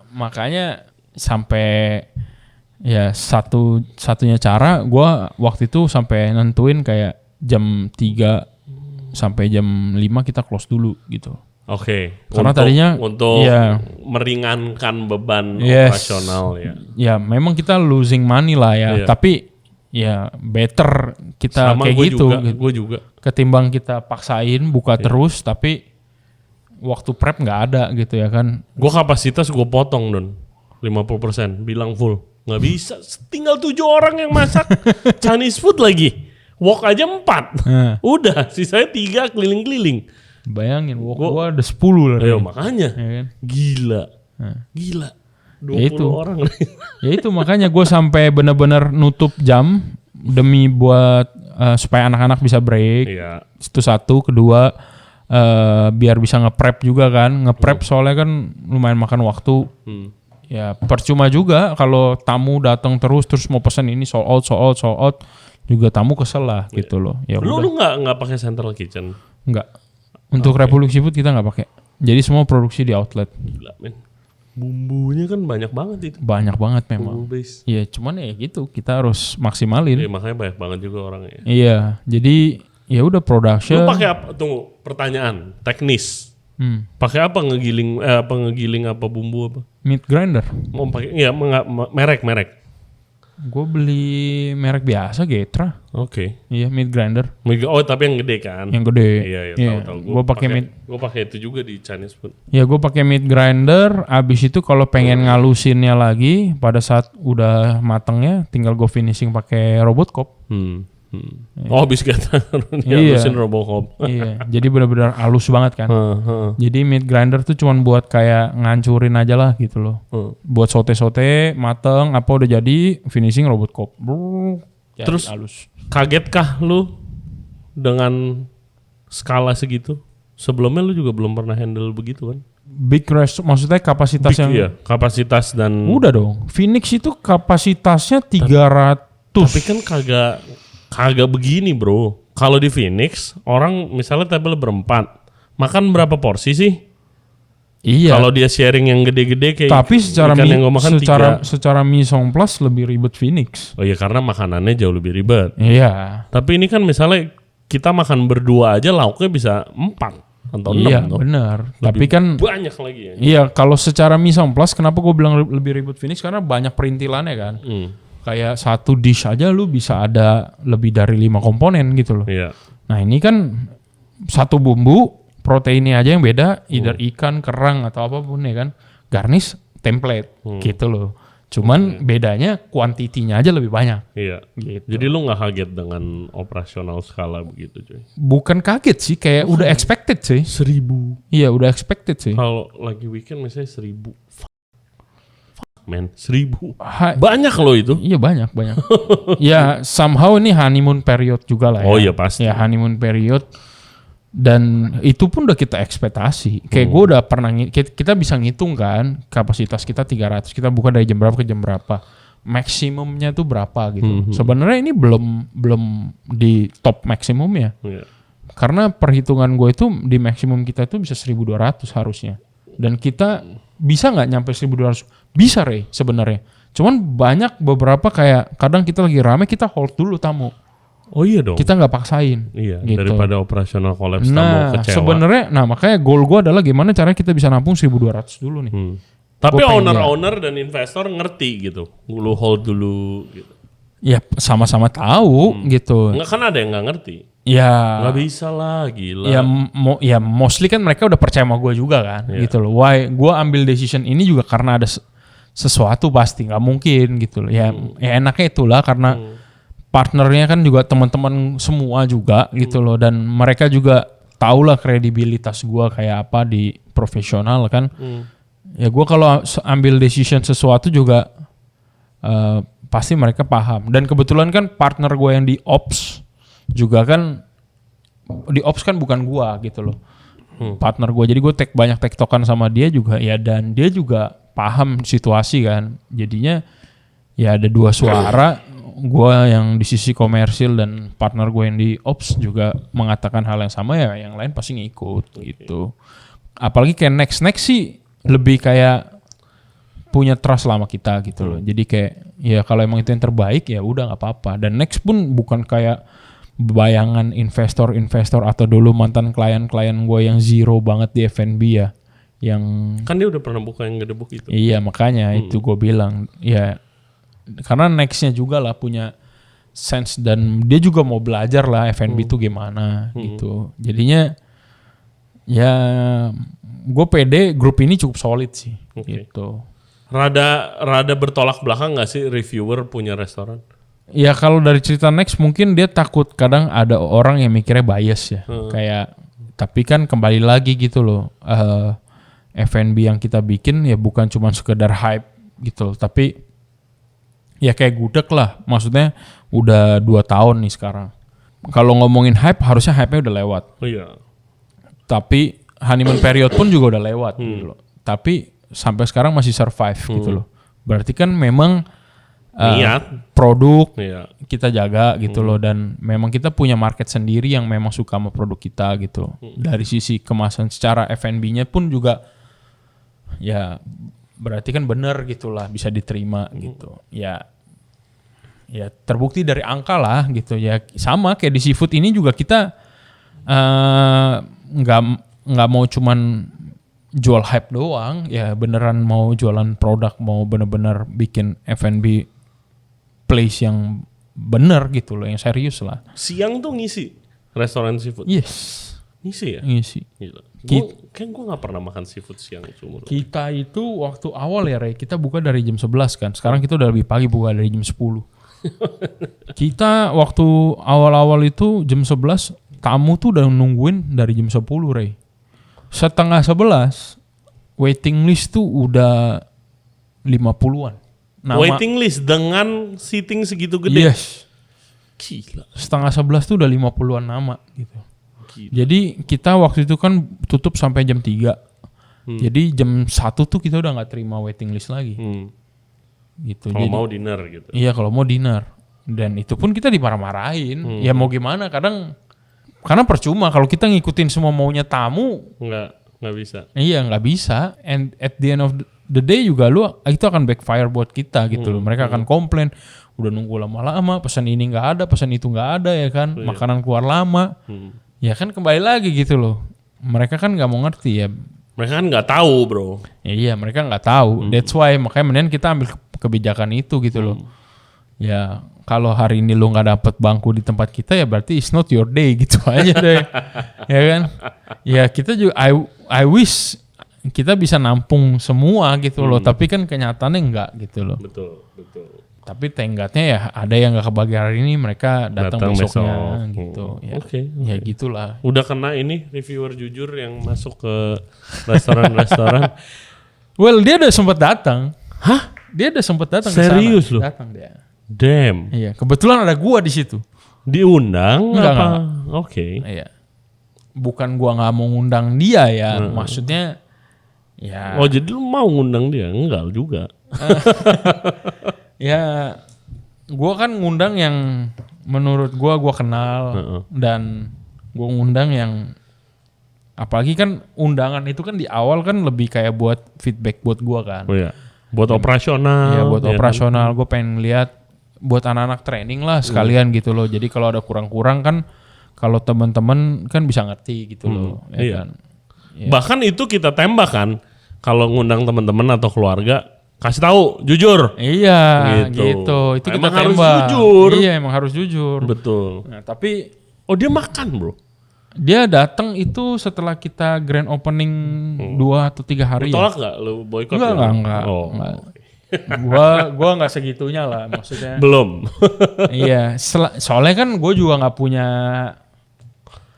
makanya sampai ya satunya cara gue waktu itu sampai nentuin kayak jam 3 sampai jam 5 kita close dulu gitu. Oke. Karena tadinya untuk meringankan beban operasional ya. Ya memang kita losing money lah ya, tapi ya better kita sama kayak gitu. Gue juga. Ketimbang kita paksain buka terus tapi waktu prep nggak ada gitu ya kan. Gue kapasitas gue potong Don 50%, bilang full. Nggak bisa, tinggal 7 orang yang masak Chinese food lagi. Wok aja 4. Udah, sisanya 3 keliling-keliling. Bayangin, wok gua ada 10 lah. Ayo makanya, ya kan? Gila. 20 orang. Ya itu makanya gue sampai benar-benar nutup jam demi buat supaya anak-anak bisa break. Iya. Itu satu. Kedua biar bisa nge-prep juga kan. Nge-prep soalnya kan lumayan makan waktu. Ya percuma juga kalau tamu datang terus mau pesan ini sold out juga tamu kesel lah gitu loh. Ya Lu nggak pakai central kitchen? Enggak. Untuk Republic Seafood kita nggak pakai. Jadi semua produksi di outlet. Gila, men. Bumbunya kan banyak banget itu. Banyak banget memang. Bumbu base. Iya, cuman ya gitu, kita harus maksimalin. Iya, makanya banyak banget juga orangnya. Iya, jadi ya udah production. Lu pakai apa? Tunggu, pertanyaan teknis. Pakai apa ngegiling apa bumbu apa? Meat grinder. Mau pakai merek. Gue beli merek biasa, Getra. Oke. Iya, meat grinder. Oh, tapi yang gede kan? Yang gede. Iya, tahu. Gue pakai meat. Gue pakai itu juga di Chinese food. Ya, gue pakai meat grinder. Abis itu kalau pengen ngalusinnya lagi, pada saat udah matengnya, tinggal gue finishing pakai robot cop. Oh, habis kita ngalusin Robocop. Iya, jadi benar-benar halus banget kan. Jadi meat grinder tuh cuman buat kayak ngancurin aja lah gitu loh. Buat sote-sote, mateng, apa udah jadi, finishing robot cop. Terus halus. Kagetkah lu dengan skala segitu? Sebelumnya lu juga belum pernah handle begitu kan? Big restaurant, maksudnya kapasitas yang... Iya, kapasitas dan... Udah dong, Phoenix itu kapasitasnya 300. Tapi kan kagak begini bro. Kalau di Phoenix, orang misalnya table berempat, makan berapa porsi sih? Iya. Kalau dia sharing yang gede-gede kayak tapi secara ikan yang gua makan secara mise en place lebih ribet Phoenix. Oh iya, karena makanannya jauh lebih ribet. Iya. Tapi ini kan misalnya kita makan berdua aja lauknya bisa 4 atau 6. Iya, benar. Tapi kan banyak lagi ya. Iya, kalau secara mise en place kenapa gue bilang lebih ribet Phoenix, karena banyak perintilannya kan. Kayak satu dish aja lu bisa ada lebih dari 5 komponen gitu loh. Iya. Nah ini kan satu bumbu, proteinnya aja yang beda, either ikan, kerang atau apapun ya kan. Garnish, template gitu loh. Cuman bedanya kuantitinya aja lebih banyak. Iya. Gitu. Jadi lu nggak kaget dengan operasional skala begitu cuy? Bukan kaget sih, kayak udah expected sih. 1000. Iya udah expected sih. Kalau lagi weekend misalnya 1000. Men, 1000. Banyak loh itu. Iya banyak. Ya somehow ini honeymoon period juga lah ya. Oh iya pasti. Ya honeymoon period. Dan itu pun udah kita ekspektasi. Kayak gue udah pernah, kita bisa ngitung kan kapasitas kita 300. Kita buka dari jam berapa ke jam berapa. Maksimumnya tuh berapa gitu. Sebenarnya ini belum di top maksimumnya. Karena perhitungan gue itu di maksimum kita itu bisa 1200 harusnya. Dan kita bisa nggak nyampe 1200? Bisa sebenarnya. Cuman banyak beberapa kayak kadang kita lagi rame kita hold dulu tamu. Oh iya dong. Kita nggak paksain. Iya. Gitu. Daripada operasional collapse tamu kecewa. Sebenarnya, makanya goal gue adalah gimana caranya kita bisa nampung 1200 dulu nih. Tapi owner dan investor ngerti gitu. Lu hold dulu gitu. Ya sama-sama tahu gitu. Nggak, kan ada yang nggak ngerti. Ya. Nggak bisa lah, gila. Ya mostly kan mereka udah percaya sama gue juga kan, gitu loh. Why gue ambil decision ini juga karena ada sesuatu pasti, nggak mungkin gitu loh. Ya enaknya itulah karena partnernya kan juga teman-teman semua juga gitu loh, dan mereka juga tahu lah kredibilitas gue kayak apa di profesional kan. Ya gue kalau ambil decision sesuatu juga pasti mereka paham. Dan kebetulan kan partner gue yang di ops juga kan, di ops kan bukan gue gitu loh. Partner gue, jadi gue banyak tektokan sama dia juga ya, dan dia juga paham situasi kan. Jadinya ya ada dua suara, gue yang di sisi komersil dan partner gue yang di ops juga mengatakan hal yang sama, ya yang lain pasti ngikut gitu. Apalagi kayak next sih lebih kayak punya trust lama kita gitu loh. Jadi kayak ya kalau emang itu yang terbaik ya udah nggak apa-apa. Dan next pun bukan kayak bayangan investor atau dulu mantan klien-klien gue yang zero banget di F&B ya. Yang kan dia udah pernah buka yang gedebuk itu. Iya makanya itu gue bilang ya, karena nextnya juga lah punya sense dan dia juga mau belajar lah F&B itu gimana gitu. Jadinya ya gue pede grup ini cukup solid sih gitu. Rada bertolak belakang nggak sih reviewer punya restoran? Ya kalau dari cerita next mungkin dia takut, kadang ada orang yang mikirnya bias ya. Kayak tapi kan kembali lagi gitu loh. F&B yang kita bikin ya bukan cuma sekedar hype gitu loh, tapi Ya kayak gudeg lah, maksudnya udah 2 tahun nih sekarang. Kalau ngomongin hype, harusnya hype-nya udah lewat. Oh iya. Tapi honeymoon period pun juga udah lewat gitu loh. Tapi sampai sekarang masih survive gitu loh. Berarti kan memang Niat. produk Iya. kita jaga gitu loh, dan memang kita punya market sendiri yang memang suka sama produk kita gitu. Dari sisi kemasan secara F&B-nya pun juga ya berarti kan bener gitulah, bisa diterima gitu. Ya terbukti dari angka lah gitu ya. Sama kayak di seafood ini juga kita nggak mau cuman jual hype doang, ya beneran mau jualan produk, mau bener-bener bikin F&B place yang bener gitu loh, yang serius lah. Siang tuh ngisi restoran seafood. Yes, Ngisi ya? ngisi. Gila. Kayak gue gak pernah makan seafood siang seumur. Kita itu waktu awal ya Ray, kita buka dari jam 11 kan. Sekarang kita udah lebih pagi, buka dari jam 10. Kita waktu awal-awal itu jam 11, tamu tuh udah nungguin dari jam 10 Ray. Setengah 11, waiting list tuh udah 50-an. Waiting list dengan seating segitu gede? Yes. Gila. Setengah 11 tuh udah 50-an nama gitu. Gila. Jadi kita waktu itu kan tutup sampai jam 3. Jadi jam 1 tuh kita udah gak terima waiting list lagi. Gitu. Kalau Jadi, mau dinner gitu. iya kalau mau dinner. Dan itu pun kita dimarah-marahin. Ya mau gimana, karena percuma kalau kita ngikutin semua maunya tamu. Nggak bisa. Iya nggak bisa. And at the end of the day juga itu akan backfire buat kita gitu loh. Mereka akan komplain. Udah nunggu lama-lama, pesan ini nggak ada, pesan itu nggak ada ya kan. Makanan keluar lama. Ya kan kembali lagi gitu loh. Mereka kan nggak mau ngerti ya. Mereka kan nggak tahu bro. Ya, iya mereka nggak tahu. That's why makanya mending kita ambil kebijakan itu gitu loh. Ya kalau hari ini lu nggak dapet bangku di tempat kita ya berarti it's not your day gitu aja deh. Ya kan? Ya kita juga I wish kita bisa nampung semua gitu loh. Tapi kan kenyataannya enggak gitu loh. Betul. Tapi tenggatnya ya ada yang nggak kebagian hari ini, mereka datang besoknya gitu. Ya, Oke. ya gitulah. Udah kena ini reviewer jujur yang masuk ke restoran-restoran. Well dia udah sempat datang. Hah? Dia udah sempat datang. Serius kesana. loh? Datang dia. Damn. Iya, kebetulan ada gua di situ. Diundang Enggak, apa? enggak. Oke. Iya. Bukan gua nggak mau ngundang dia ya, maksudnya ya. Oh jadi lu mau ngundang dia? Enggak juga. Ya, gua kan ngundang yang menurut gua kenal dan gua ngundang yang apalagi kan undangan itu kan di awal kan lebih kayak buat feedback buat gua kan. Oh iya. Buat operasional. Iya buat ya operasional, gue pengen lihat buat anak-anak training lah sekalian gitu loh. Jadi kalau ada kurang-kurang kan, kalau teman-teman kan bisa ngerti gitu loh. Ya iya. kan? Ya. Bahkan itu kita tembak kan. Kalau ngundang teman-teman atau keluarga, kasih tahu jujur. Iya gitu. Itu Emang kita harus tembak. jujur. Iya emang harus jujur. Betul. Nah, tapi Oh dia makan bro. dia datang itu setelah kita grand opening 2 atau 3 hari. Lu tolak nggak? Lu boykot? Enggak. Oh. Enggak. Gua nggak segitunya lah maksudnya. Belum. Iya, soalnya kan gue juga nggak punya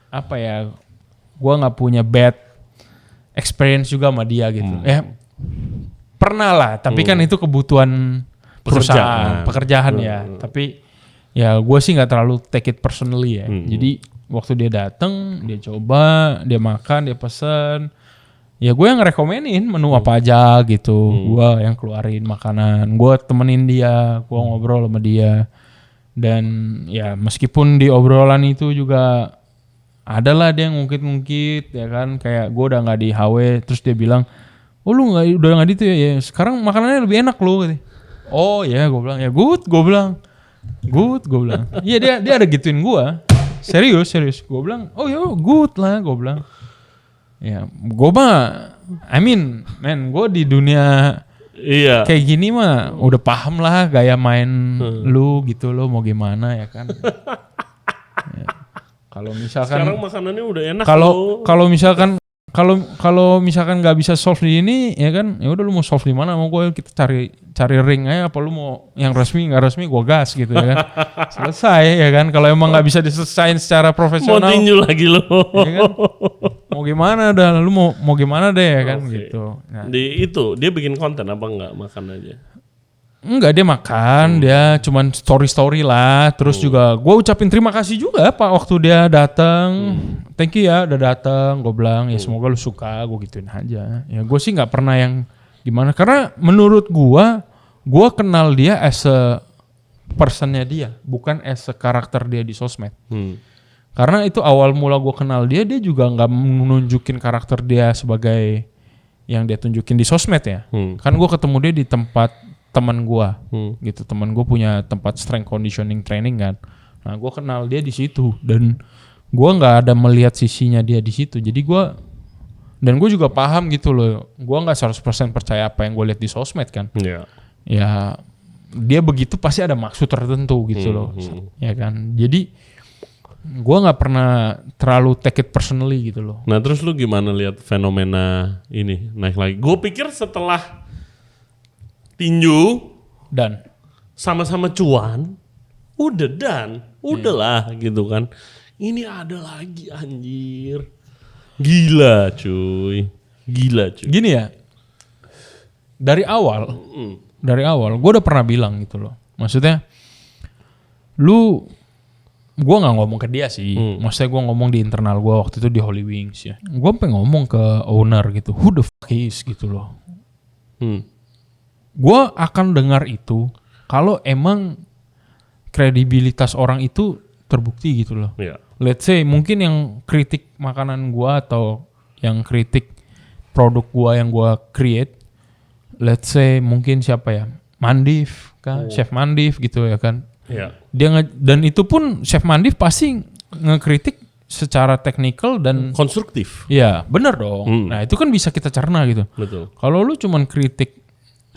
apa ya, gue nggak punya bad experience juga sama dia gitu. Ya pernah lah, tapi kan itu kebutuhan pekerjaan ya. Tapi ya gue sih nggak terlalu take it personally ya. Jadi waktu dia datang, dia coba, dia makan, dia pesen. Ya gue yang ngerekomenin menu apa aja gitu. Gue yang keluarin makanan. Gue temenin dia, gue ngobrol sama dia. Dan ya meskipun di obrolan itu juga adalah dia yang ngungkit-ngungkit ya kan. Kayak gue udah gak di HW, terus dia bilang, oh lu udah gak di itu ya, sekarang makanannya lebih enak lu. Oh ya gue bilang, ya good gue bilang. Iya dia ada gituin gue. Serius. Gue bilang, oh ya good lah gue bilang. Ya, gue mah, gue di dunia kayak gini mah udah paham lah gaya main lu gitu loh, mau gimana ya kan. Ya. Kalau misalkan sekarang makanannya udah enak. Kalau misalkan nggak bisa solve di ini ya kan, ya udah lu mau solve di mana, mau gue kita cari ring aja, apa lu mau yang resmi nggak resmi gue gas gitu ya kan. Selesai ya kan. Kalau emang nggak bisa diselesain secara profesional, mau tinju lagi lu ya kan? Mau gimana dah, lu mau gimana deh ya kan gitu. Nah. Di itu dia bikin konten apa enggak makan aja? Enggak, dia makan, dia cuman story lah. Terus juga gue ucapin terima kasih juga Pak waktu dia datang. Thank you ya udah datang. Gue bilang ya semoga lu suka, gue gituin aja. Ya gue sih nggak pernah yang gimana. Karena menurut gue kenal dia as a personnya dia, bukan as a karakter dia di sosmed. Karena itu awal mula gue kenal dia juga nggak menunjukin karakter dia sebagai yang dia tunjukin di sosmed ya. Kan gue ketemu dia di tempat teman gue, gitu. Teman gue punya tempat strength conditioning training kan. Nah gue kenal dia di situ dan gue nggak ada melihat sisinya dia di situ. Jadi gue juga paham gitu loh. Gue nggak 100% percaya apa yang gue lihat di sosmed kan. Ya dia begitu pasti ada maksud tertentu gitu loh, ya kan. Jadi gue nggak pernah terlalu take it personally gitu loh. Nah terus lu gimana lihat fenomena ini naik lagi? Gue pikir setelah tinju Dan sama-sama cuan, udahlah gitu kan. Ini ada lagi anjir, gila cuy. gini ya, dari awal gue udah pernah bilang gitu loh. Maksudnya gue nggak ngomong ke dia sih, maksudnya gue ngomong di internal gue waktu itu di Holy Wings ya. Gue pengen ngomong ke owner gitu, who the fuck is gitu loh. Gue akan dengar itu kalau emang kredibilitas orang itu terbukti gitu loh. Let's say mungkin yang kritik makanan gue atau yang kritik produk gue yang gue create, let's say mungkin siapa ya, Mandif kan, Chef Mandif gitu ya kan. Dan itu pun Chef Mandif pasti ngekritik secara teknikal dan konstruktif. Iya, bener dong. Nah, itu kan bisa kita cerna gitu. Betul. Kalau lu cuman kritik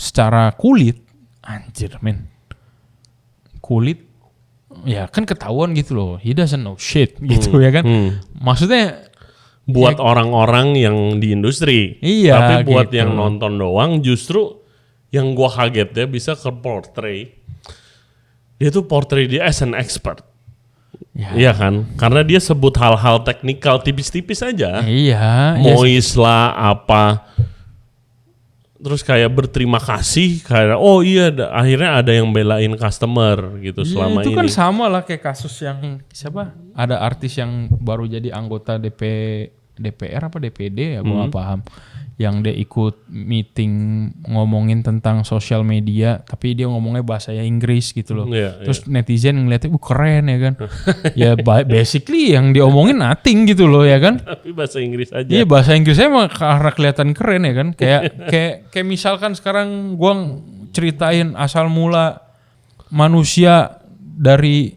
secara kulit, anjir men. Kulit ya kan ketahuan gitu loh. He doesn't know shit gitu ya kan. Maksudnya buat orang-orang yang di industri. Iya, tapi buat gitu. yang nonton doang justru yang gua kaget ya bisa ke portray. Dia tuh portray dia as an expert. Iya kan? Karena dia sebut hal-hal teknikal tipis-tipis aja. Iya. Moist lah apa. Terus kayak berterima kasih kayak oh iya akhirnya ada yang belain customer gitu selama itu ini. Itu kan sama lah kayak kasus yang siapa? Ada artis yang baru jadi anggota DPR apa DPD ya gue gak paham. Yang dia ikut meeting ngomongin tentang sosial media tapi dia ngomongnya bahasa Inggris gitu loh. Terus netizen ngeliatnya keren ya kan. Ya basically yang diomongin nothing gitu loh ya kan. Tapi bahasa Inggris aja. Iya bahasa Inggrisnya emang karena kelihatan keren ya kan. Kayak misalkan sekarang gua ceritain asal mula manusia dari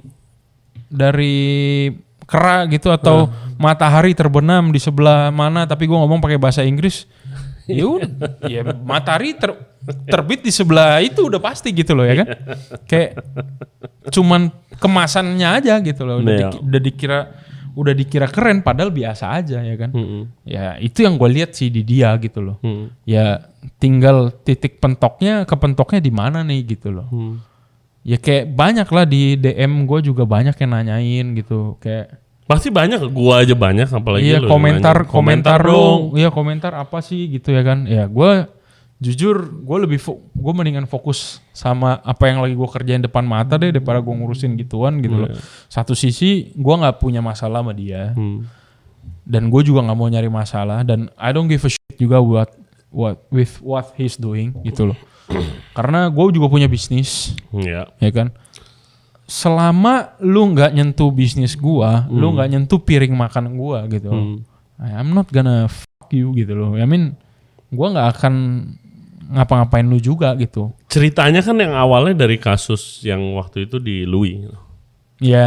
kera gitu atau matahari terbenam di sebelah mana tapi gua ngomong pakai bahasa Inggris. Ya matahari terbit di sebelah itu udah pasti gitu loh ya kan. Kayak cuman kemasannya aja gitu loh. Udah dikira keren padahal biasa aja ya kan. Ya itu yang gue lihat sih di dia gitu loh. Ya tinggal titik kepentoknya di mana nih gitu loh. Ya kayak banyak lah di DM gue juga banyak yang nanyain gitu kayak. Pasti banyak, gua aja banyak apalagi iya, lu. Komentar dong. Iya, komentar apa sih gitu ya kan. Ya gue jujur gue mendingan fokus sama apa yang lagi gue kerjain depan mata deh daripada gue ngurusin gituan gitu loh. Satu sisi gue gak punya masalah sama dia. Dan gue juga gak mau nyari masalah dan I don't give a shit juga with what he's doing gitu loh. Karena gue juga punya bisnis. Ya kan. Selama lu nggak nyentuh bisnis gua, lu nggak nyentuh piring makan gua gitu, I'm not gonna fuck you gitu loh. I mean, gua nggak akan ngapa-ngapain lu juga gitu. Ceritanya kan yang awalnya dari kasus yang waktu itu di Louis,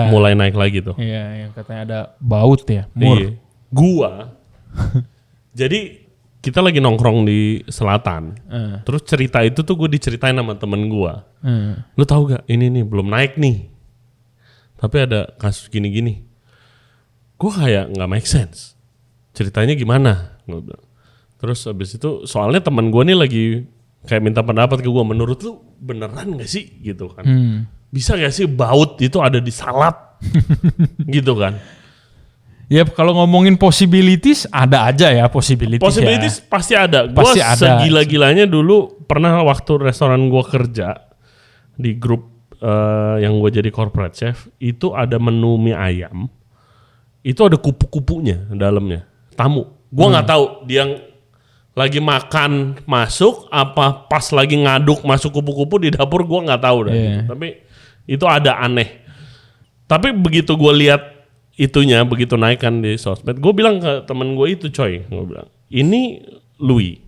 mulai naik lagi tuh. Iya, yang katanya ada baut ya, mur. Iya. Gua, jadi kita lagi nongkrong di selatan, terus cerita itu tuh gue diceritain sama temen gua. Lu tahu gak ini nih belum naik nih, tapi ada kasus gini-gini. Gue kayak nggak make sense. Ceritanya gimana? Terus abis itu soalnya teman gue nih lagi kayak minta pendapat ke gue. Menurut lu beneran nggak sih gitu kan? Bisa nggak sih baut itu ada di salad gitu kan? Ya kalau ngomongin possibilities ada aja ya possibilities. Possibilities ya. Pasti ada. Gue segila-gilanya dulu pernah waktu restoran gue kerja di grup yang gue jadi corporate chef itu ada menu mie ayam, itu ada kupu-kupunya dalamnya, tamu. Gue nggak tahu dia lagi makan masuk apa pas lagi ngaduk masuk kupu-kupu di dapur, gue nggak tahu dah. Gitu. Tapi itu ada aneh. Tapi begitu gue lihat itunya begitu naikkan di sosmed, gue bilang ke temen gue itu, coy, gue bilang ini Louis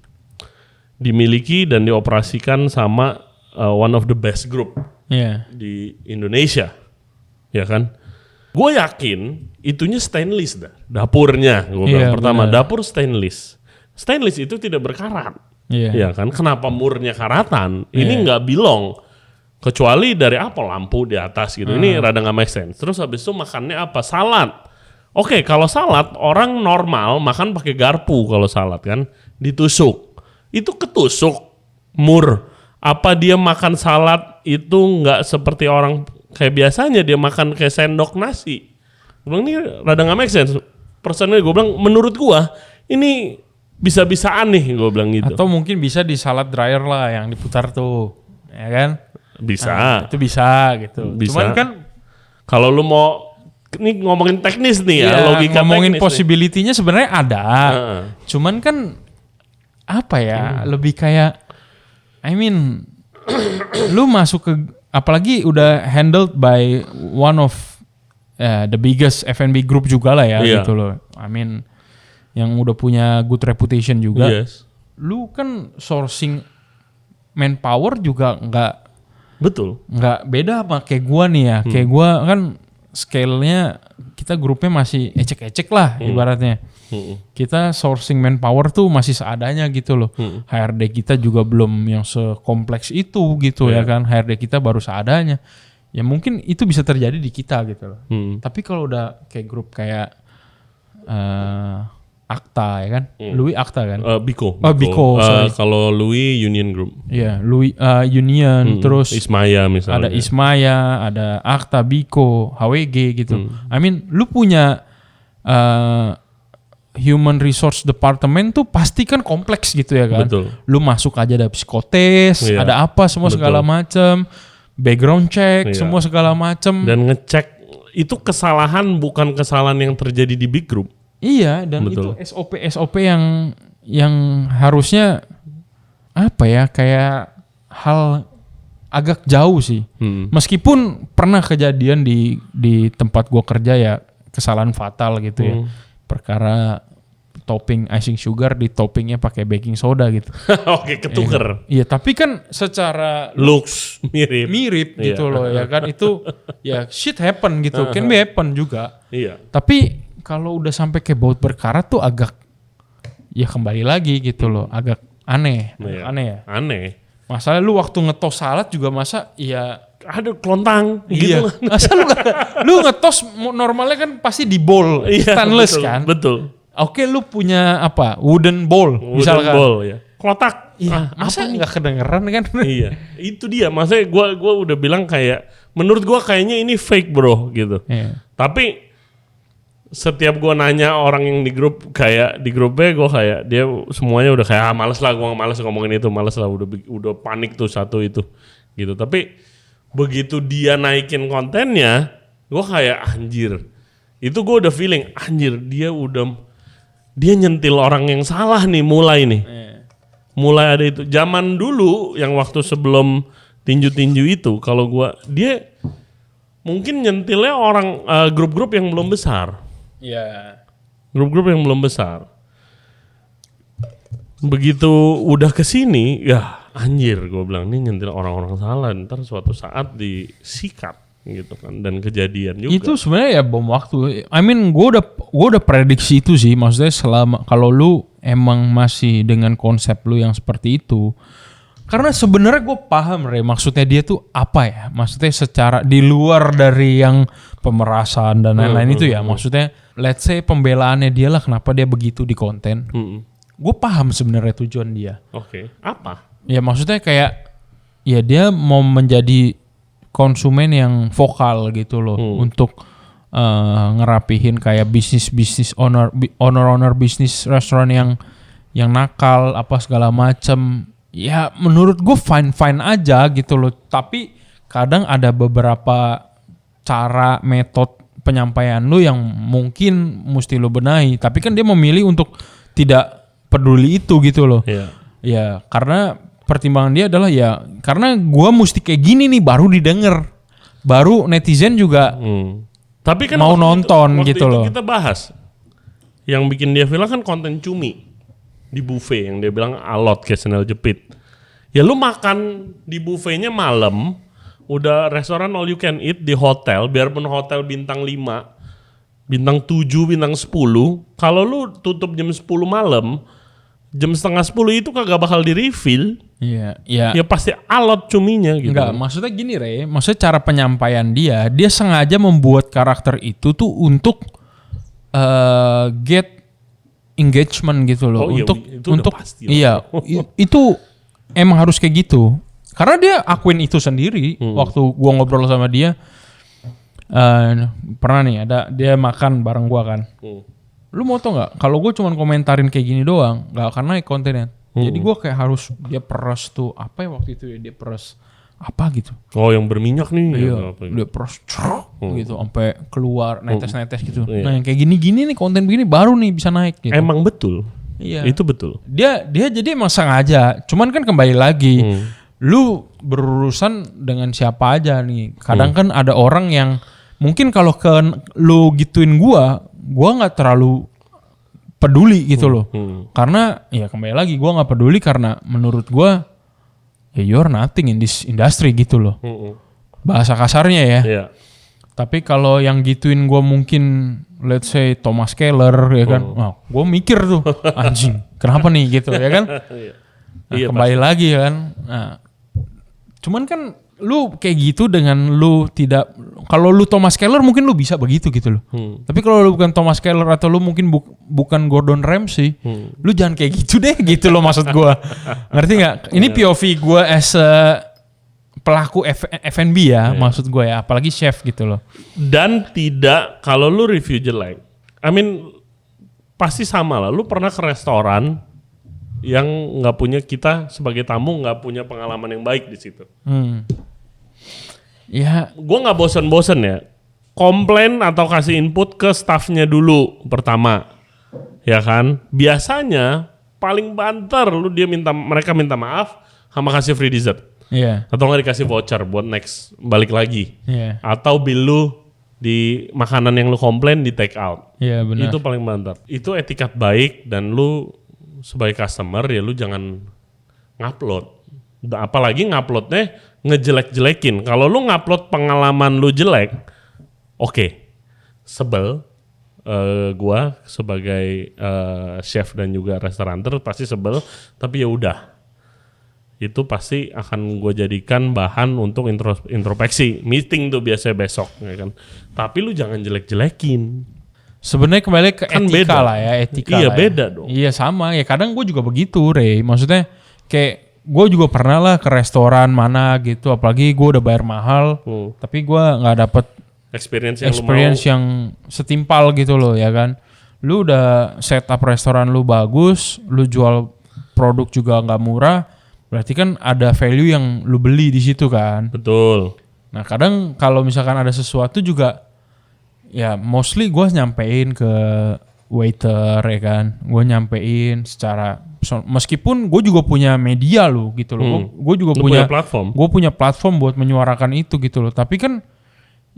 dimiliki dan dioperasikan sama one of the best group di Indonesia, ya kan? Gue yakin itunya stainless dah, dapurnya. Gue bilang pertama dapur stainless itu tidak berkarat, ya kan? Kenapa murnya karatan? Ini nggak bilong. Kecuali dari apa lampu di atas gitu. Ini rada nggak make sense. Terus habis itu makannya apa? Salad. Oke, kalau salad orang normal makan pakai garpu kalau salad kan, ditusuk. Itu ketusuk mur. Apa dia makan salad itu nggak seperti orang kayak biasanya dia makan kayak sendok nasi? Gue bilang ini rada nggak make sense. Personally gue bilang menurut gue ini bisa-bisaan nih, gue bilang gitu. Atau mungkin bisa di salad dryer lah yang diputar tuh, ya kan? Bisa. Itu bisa gitu. Bisa. Cuman kan kalau lu mau ini ngomongin teknis nih ya, logika ngomongin teknis possibility-nya sebenarnya ada. Cuman kan apa ya? Lebih kayak lu masuk ke apalagi udah handled by one of the biggest F&B group juga lah ya gitu loh. Yang udah punya good reputation juga. Yes. Lu kan sourcing manpower juga nggak beda sama kayak gua nih ya. Kayak gua kan scale-nya kita grupnya masih ecek-ecek lah ibaratnya. Kita sourcing manpower tuh masih seadanya gitu loh. HRD kita juga belum yang sekompleks itu gitu ya kan. HRD kita baru seadanya. Ya mungkin itu bisa terjadi di kita gitu loh. Tapi kalau udah kayak grup kayak Akta ya kan, Louis Akta kan, Biko. Kalau Louis Union Group. Iya, Louis Union, terus Ismaya misalnya. Ada Ismaya, ada Akta, Biko, HWG gitu. Lu punya human resource department tuh pasti kan kompleks gitu ya kan. Betul. Lu masuk aja ada psikotes, ada apa semua segala macam, background check, semua segala macam. Dan ngecek itu kesalahan bukan kesalahan yang terjadi di big group. Iya, dan itu SOP yang harusnya apa ya, kayak hal agak jauh sih. Meskipun pernah kejadian di tempat gua kerja ya kesalahan fatal gitu ya. Perkara topping icing sugar di toppingnya pakai baking soda gitu. Oke, ketuker. Iya, tapi kan secara looks mirip gitu loh ya kan, itu ya shit happen gitu. Can be happen juga. Iya. Tapi kalau udah sampai kayak baut berkarat tuh agak ya kembali lagi gitu loh, agak aneh ya. Aneh. Masalah lu waktu ngetos salad juga masa ya ada kelontang gitu. Masa lu ngetos normalnya kan pasti di bowl stainless kan. Betul. Oke, lu punya apa? Wooden bowl misalkan. Bowl ya. Kotak. Iya, masa nggak kedengeran kan? Iya, itu dia. Maksudnya gue udah bilang kayak menurut gue kayaknya ini fake bro gitu. Iya. Tapi setiap gue nanya orang yang di grup kayak di grup B, gue kayak dia semuanya udah kayak males lah, gue males ngomongin itu, males lah, udah panik tuh satu itu gitu. Tapi begitu dia naikin kontennya, gue kayak anjir, itu gue udah feeling anjir, dia nyentil orang yang salah nih, mulai ada itu. Zaman dulu yang waktu sebelum tinju-tinju itu, kalau dia mungkin nyentilnya orang grup-grup yang belum besar. Iya. Grup-grup yang belum besar. Begitu udah kesini, ya anjir, gue bilang ini nyentil orang-orang salah. Ntar suatu saat disikat gitu kan, dan kejadian juga. Itu sebenarnya ya bom waktu. Gue udah prediksi itu sih. Maksudnya selama kalau lu emang masih dengan konsep lu yang seperti itu. Karena sebenarnya gue paham maksudnya dia tuh apa ya? Maksudnya secara di luar dari yang pemerasan dan lain-lain itu ya. Maksudnya let's say pembelaannya dia lah kenapa dia begitu di konten. Gue paham sebenarnya tujuan dia. Oke. Apa? Ya maksudnya kayak ya dia mau menjadi konsumen yang vokal gitu loh untuk ngerapihin kayak bisnis owner bisnis restoran yang nakal apa segala macem. Ya menurut gue fine aja gitu loh. Tapi kadang ada beberapa cara metode penyampaian lu yang mungkin mesti lu benahi, tapi kan dia memilih untuk tidak peduli itu gitu loh. Iya. Ya karena pertimbangan dia adalah ya karena gua mesti kayak gini nih baru didengar, baru netizen juga Tapi kan mau waktu nonton waktu gitu itu loh. kita bahas yang bikin dia viral kan konten cumi di buffet yang dia bilang alot kayak sendal jepit. Ya lu makan di buffetnya malam, udah restoran all you can eat di hotel, biarpun hotel bintang 5, bintang 7, bintang 10, kalau lu tutup jam 10 malam, jam setengah 10 itu kagak bakal di-refill. Iya, iya. Ya pasti alot cuminya gitu. Enggak, maksudnya gini Re, maksudnya cara penyampaian dia sengaja membuat karakter itu tuh untuk get engagement gitu loh, Oh iya, untuk itu udah pasti lah. iya, itu emang harus kayak gitu. Karena dia akuin itu sendiri waktu gua ngobrol sama dia. Pernah nih ada dia makan bareng gua kan. Lu mau tau nggak? Kalau gua cuma komentarin kayak gini doang, nggak akan naik kontennya. Jadi gua kayak harus dia peres tuh apa ya waktu itu ya dia peres apa gitu. Oh yang berminyak nih. Iya, Apa gitu. dia peres gitu sampai keluar netes-netes gitu. Iya. Nah yang kayak gini-gini nih konten begini baru nih bisa naik gitu. Emang betul. Iya. Itu betul. Dia jadi emang sengaja. Cuman kan kembali lagi, lu berurusan dengan siapa aja nih. Kadang kan ada orang yang mungkin kalau lu gituin gua nggak terlalu peduli gitu loh. Karena ya kembali lagi gua nggak peduli karena menurut gua ya you're nothing in this industry gitu loh. Bahasa kasarnya ya. Iya. Tapi kalau yang gituin gua mungkin let's say Thomas Keller ya kan. Wah, gua mikir tuh anjing, kenapa nih gitu ya kan? Nah, Iya, kembali lagi kan. Nah, cuman kan lu kayak gitu dengan lu tidak, kalau lu Thomas Keller mungkin lu bisa begitu gitu loh. Tapi kalau lu bukan Thomas Keller atau lu mungkin bukan Gordon Ramsay, lu jangan kayak gitu deh gitu loh maksud gua. Ngerti nggak? Ini POV gua as a pelaku F&B ya, maksud gue ya, apalagi chef gitu loh. Dan tidak kalau lu review jelek, I mean pasti sama lah. Lu pernah ke restoran yang nggak punya, kita sebagai tamu nggak punya pengalaman yang baik di situ. Ya, Gue nggak bosen-bosen ya, komplain atau kasih input ke staffnya dulu pertama, ya kan? Biasanya paling banter lu mereka minta maaf sama kasih free dessert. iya, Atau nggak dikasih voucher buat next balik lagi. iya, Atau bill lu di makanan yang lu komplain di take out. iya benar. Itu paling mantap. Itu etikat baik, dan lu sebagai customer ya lu jangan ngupload. Apalagi nguploadnya ngejelek-jelekin. Kalau lu ngupload pengalaman lu jelek, oke, sebel. Gua sebagai chef dan juga restauranter pasti sebel. Tapi ya udah, itu pasti akan gue jadikan bahan untuk introspeksi meeting tuh biasanya besok ya kan. Tapi lu jangan jelek-jelekin. Sebenarnya kembali ke Kan etika beda. lah ya, etika Iya, lah ya. beda dong. Iya sama ya, kadang gue juga begitu Rey. Maksudnya kayak gue juga pernah lah ke restoran mana gitu, apalagi gue udah bayar mahal, tapi gue nggak dapet Experience yang experience lu mau. yang setimpal gitu loh ya kan. Lu udah setup restoran lu bagus, lu jual produk juga nggak murah, berarti kan ada value yang lu beli di situ kan. Betul. Nah kadang kalau misalkan ada sesuatu juga, ya mostly gue nyampein ke waiter ya kan, gue nyampein secara meskipun gue juga punya media loh gitu loh, gue juga Lu punya platform. gue punya platform buat menyuarakan itu gitu loh. Tapi kan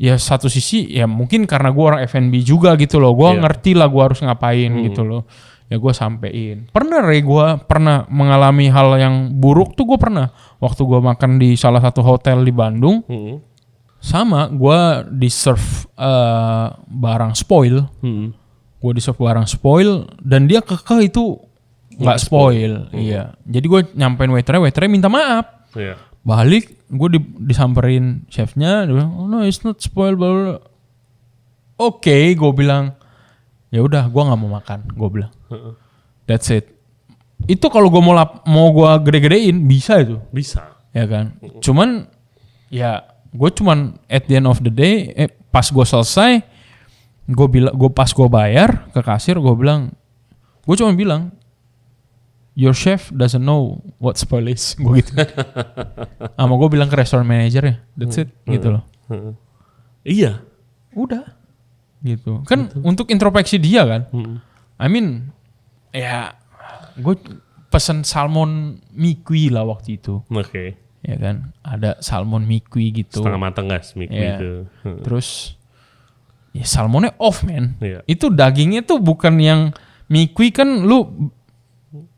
ya satu sisi ya mungkin karena gue orang F&B juga gitu loh, gue ngerti lah gue harus ngapain gitu loh, ya gue sampein. Gue pernah mengalami hal yang buruk tuh, gue pernah waktu gue makan di salah satu hotel di Bandung. Sama gue di serve barang spoil, gue di serve barang spoil dan dia kekeh itu nggak spoil. Iya, jadi gue nyampein waiternya minta maaf. Iya. Balik gue disamperin chefnya, dia bilang, oh no it's not spoil, blah, blah. Oke, gue bilang ya udah gue nggak mau makan, gue bilang that's it. Itu kalau gue mau gue gede-gedein bisa itu, Bisa. ya kan. Cuman ya gue cuman at the end of the day, pas gue selesai, pas gue bayar ke kasir, gue cuma bilang your chef doesn't know what spoil is, gue gitu. Sama gue bilang ke restaurant manager ya, that's it, gitu loh. Iya. Udah, gitu. Kan untuk introspeksi dia kan. I mean, ya gue pesen salmon mikui lah waktu itu. Oke. Ya kan, ada salmon mikui gitu. Setengah matang guys, mikui Ya. itu. Terus, ya salmonnya off man. Iya. Itu dagingnya tuh bukan yang mikui kan lu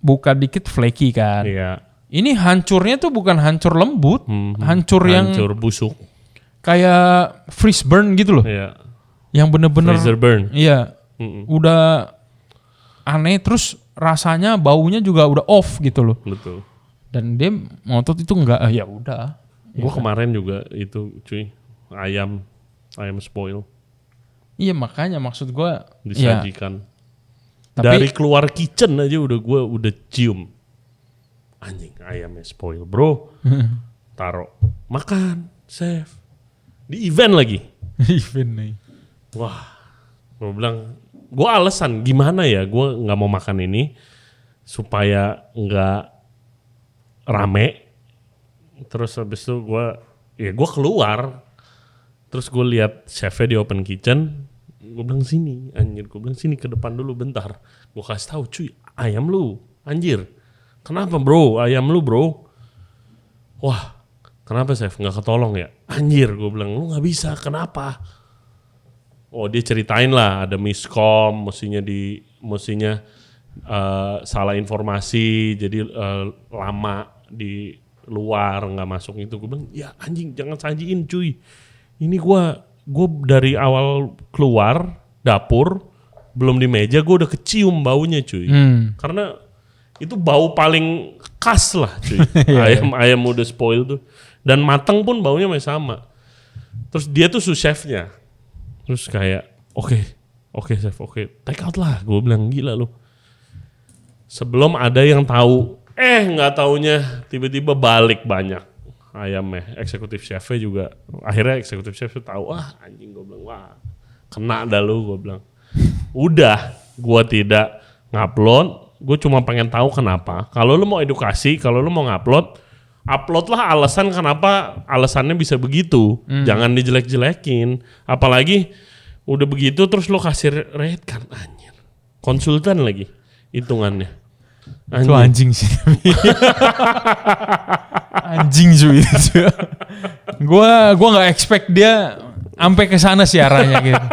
buka dikit flaky kan. Iya. Ini hancurnya tuh bukan hancur lembut, hancur yang Hancur busuk. kayak freeze burn gitu loh. Iya. Yang bener-bener Freezer burn. iya. Udah aneh, terus rasanya baunya juga udah off gitu loh. Betul. Dan dia ngotot itu enggak, ya udah. Gue kemarin juga itu cuy, ayam spoil Iya makanya maksud gua disajikan. Tapi- Dari keluar kitchen aja gue udah cium. Anjing ayamnya spoil bro. Taruh. Makan, chef. Di event lagi. event nih. Wah, gue bilang, gue alasan gimana ya, gue nggak mau makan ini supaya nggak rame. Terus habis itu gue keluar, terus gue lihat chefnya di open kitchen, gue bilang sini, anjir, gue bilang sini ke depan dulu bentar, gue kasih tahu cuy, ayam lu, anjir, kenapa bro, ayam lu bro, wah, kenapa chef nggak ketolong ya, anjir, gue bilang lu nggak bisa, kenapa? Oh dia ceritain lah ada miskom, mestinya salah informasi, jadi lama di luar nggak masuk itu. Gue bilang ya anjing jangan sajiin cuy. Ini gue dari awal keluar dapur belum di meja gue udah kecium baunya cuy. Karena itu bau paling khas lah cuy. ayam udah spoil tuh dan mateng pun baunya masih sama. Terus dia tuh sous chefnya. Terus kayak oke chef, take out lah. Gue bilang gila lu. Sebelum ada yang tahu, nggak taunya tiba-tiba balik banyak ayamnya. Eksekutif chefnya juga, akhirnya eksekutif chef tuh tahu, anjing, gue bilang wah kena dah lu, gue bilang. Udah, gue tidak ngupload, gue cuma pengen tahu kenapa. Kalau lu mau edukasi, kalau lu mau ngupload, upload lah alasan kenapa alasannya bisa begitu. Jangan dijelek-jelekin. Apalagi udah begitu terus lo kasih rate kan, anjir. Konsultan lagi hitungannya. Itu anjing sih. Anjing cuy itu. Gua nggak expect dia sampai ke sana sih arahnya gitu.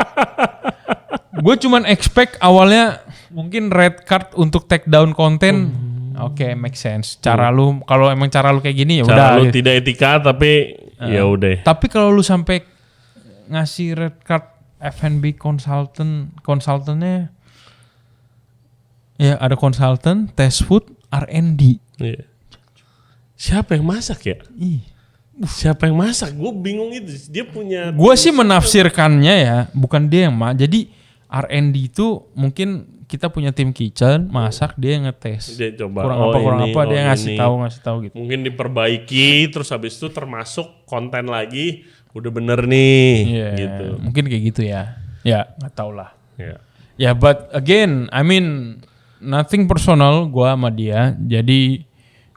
Gue cuman expect awalnya mungkin red card untuk take down konten. Oke, make sense. Cara lu, kalau emang cara lu kayak gini ya udah. Cara lu gitu. tidak etika tapi ya udah. Tapi kalau lu sampai ngasih red card F&B konsultannya ya ada konsultan, test food, R&D. Iya. Siapa yang masak ya? Siapa yang masak? Gue bingung itu. Dia punya. Gue sih menafsirkannya ya, bukan dia yang Jadi R&D itu mungkin kita punya tim kitchen, masak, dia yang ngetes. Dia coba. Kurang apa dia ngasih tahu gitu. Mungkin diperbaiki, terus habis itu termasuk konten lagi, udah bener nih, gitu. Mungkin kayak gitu ya. Ya nggak tahu lah. Ya. Ya, but again, I mean nothing personal gue sama dia. Jadi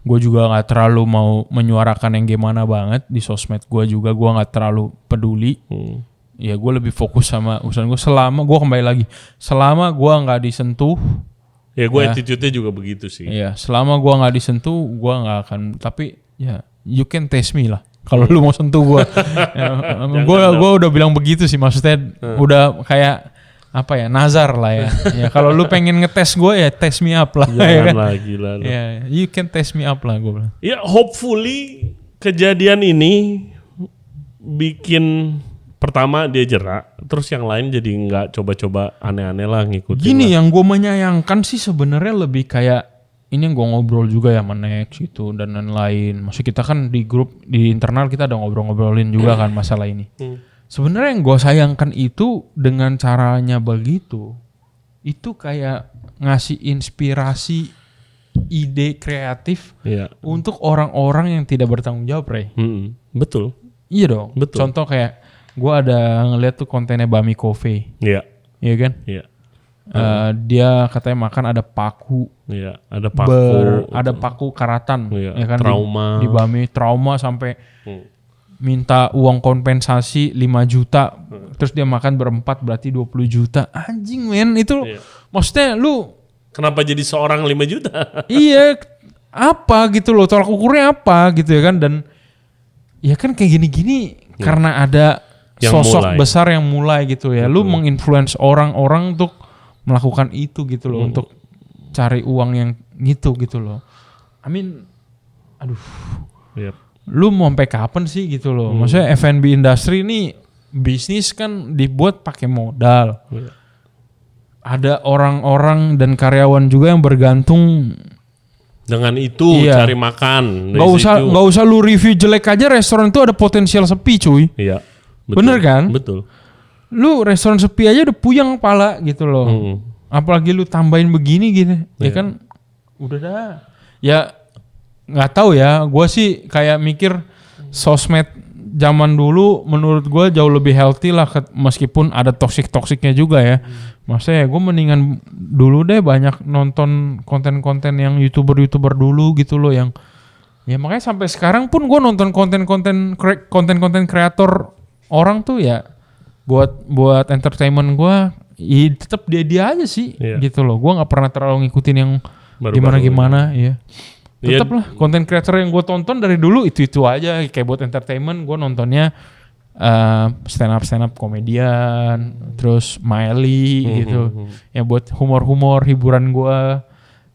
gue juga nggak terlalu mau menyuarakan yang gimana banget di sosmed gue juga. Gue nggak terlalu peduli. Ya gue lebih fokus sama urusan gue. Selama gue kembali lagi, selama gue nggak disentuh. Ya gue attitude-nya juga begitu sih. Iya, selama gue nggak disentuh, gue nggak akan. Tapi ya, you can test me lah. Kalau lu mau sentuh gue, gue udah bilang begitu sih. Maksudnya udah kayak apa ya, nazar lah ya. Ya kalau lu pengen ngetes gue ya test me up lah. Jangan ya kan? lah, gila lu. Ya, you can test me up lah gue bilang. Ya hopefully kejadian ini bikin pertama dia jerak, terus yang lain jadi nggak coba-coba aneh-aneh lah ngikutin. Gini lah. yang gue menyayangkan sih sebenarnya lebih kayak ini yang gue ngobrol juga ya sama Next itu dan lain-lain. Maksudnya kita kan di grup di internal kita ada ngobrol-ngobrolin juga kan masalah ini. Sebenarnya yang gue sayangkan itu dengan caranya begitu, itu kayak ngasih inspirasi, ide kreatif untuk orang-orang yang tidak bertanggung jawab, Ray. Betul. Iya dong. Betul. Contoh kayak gue ada ngeliat tuh kontennya Bami Coffee. Iya. Iya kan? Iya. Dia katanya makan ada paku. Iya, ada paku. Ada paku karatan. Iya, Ya kan, trauma. Di Bami trauma sampai minta uang kompensasi 5 juta. Terus dia makan berempat berarti 20 juta. Anjing men, itu maksudnya lu Kenapa jadi seorang 5 juta? iya, apa gitu loh, tolak ukurnya apa gitu ya kan. Dan ya kan kayak gini-gini karena ada Yang sosok mulai. besar yang mulai gitu ya. Lu menginfluence orang-orang untuk melakukan itu gitu loh, untuk cari uang yang gitu loh. I mean, aduh, Yep. lu mau sampai kapan sih gitu loh. Maksudnya F&B industry ini bisnis kan dibuat pakai modal. Ada orang-orang dan karyawan juga yang bergantung. Dengan itu Iya. cari makan. Nggak usah lu review jelek aja, restoran itu ada potensial sepi cuy. Iya. Bener kan? Betul. Lu restoran sepi aja udah puyeng kepala gitu loh. Apalagi lu tambahin begini gitu. Ya kan udah dah. Ya nggak tahu ya. Gue sih kayak mikir sosmed zaman dulu menurut gue jauh lebih healthy lah, meskipun ada toksik-toksiknya juga ya. Maksudnya gue mendingan dulu deh banyak nonton konten-konten yang YouTuber dulu gitu loh, yang ya makanya sampai sekarang pun gue nonton konten-konten kreator orang tuh ya buat entertainment gue, ya tetap dia aja sih gitu loh. Gue nggak pernah terlalu ngikutin yang gimana ya. Tetap lah konten creator yang gue tonton dari dulu itu aja, kayak buat entertainment gue nontonnya stand up komedian, terus Miley gitu, yang buat humor hiburan gue.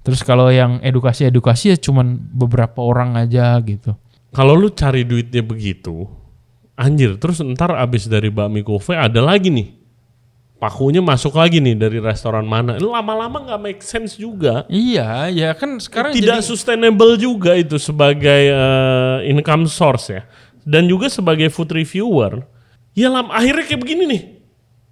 Terus kalau yang edukasi ya cuman beberapa orang aja gitu. Kalau lu cari duitnya begitu, anjir, terus ntar abis dari bakmi Cafe ada lagi nih, pakunya masuk lagi nih dari restoran mana. Lama-lama nggak make sense juga. Iya, ya kan sekarang tidak sustainable juga itu sebagai income source ya. Dan juga sebagai food reviewer. Ya akhirnya kayak begini nih.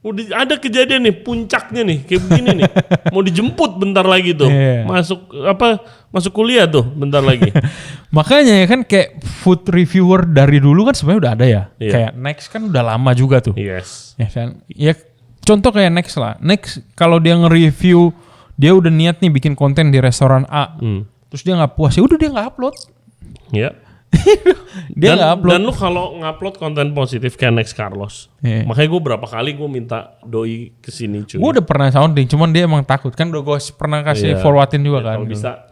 Udah ada kejadian nih, puncaknya nih kayak begini nih. Mau dijemput bentar lagi tuh. Masuk kuliah tuh bentar lagi. Makanya ya kan kayak food reviewer dari dulu kan sebenarnya udah ada ya. Kayak Next kan udah lama juga tuh. Yes. Ya kan? Ya contoh kayak Next lah. Next kalau dia nge-review, dia udah niat nih bikin konten di restoran A. Terus dia nggak puas, ya udah dia nggak upload. Ya. Dia nggak upload. Dan lu kalau ngupload konten positif kayak Next Carlos, makanya gue berapa kali gue minta doi kesini cuy. Gue udah pernah sounding, cuman dia emang takut kan. Udah gue pernah kasih forwardin juga kan. Kalau bisa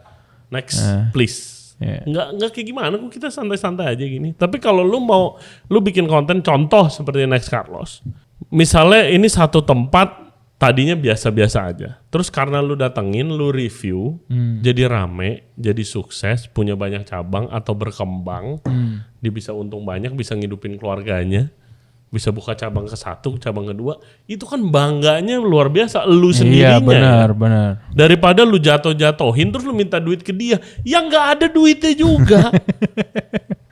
Next please. Nggak kayak gimana, kita santai-santai aja gini. Tapi kalau lu bikin konten contoh seperti Next Carlos, misalnya ini satu tempat tadinya biasa-biasa aja, terus karena lu datengin, lu review, jadi rame, jadi sukses, punya banyak cabang atau berkembang, dia bisa untung banyak, bisa ngidupin keluarganya, bisa buka cabang ke-1, cabang kedua, itu kan bangganya luar biasa, lu sendirinya. Iya benar. Daripada lu jatoh-jatohin terus lu minta duit ke dia, yang nggak ada duitnya juga.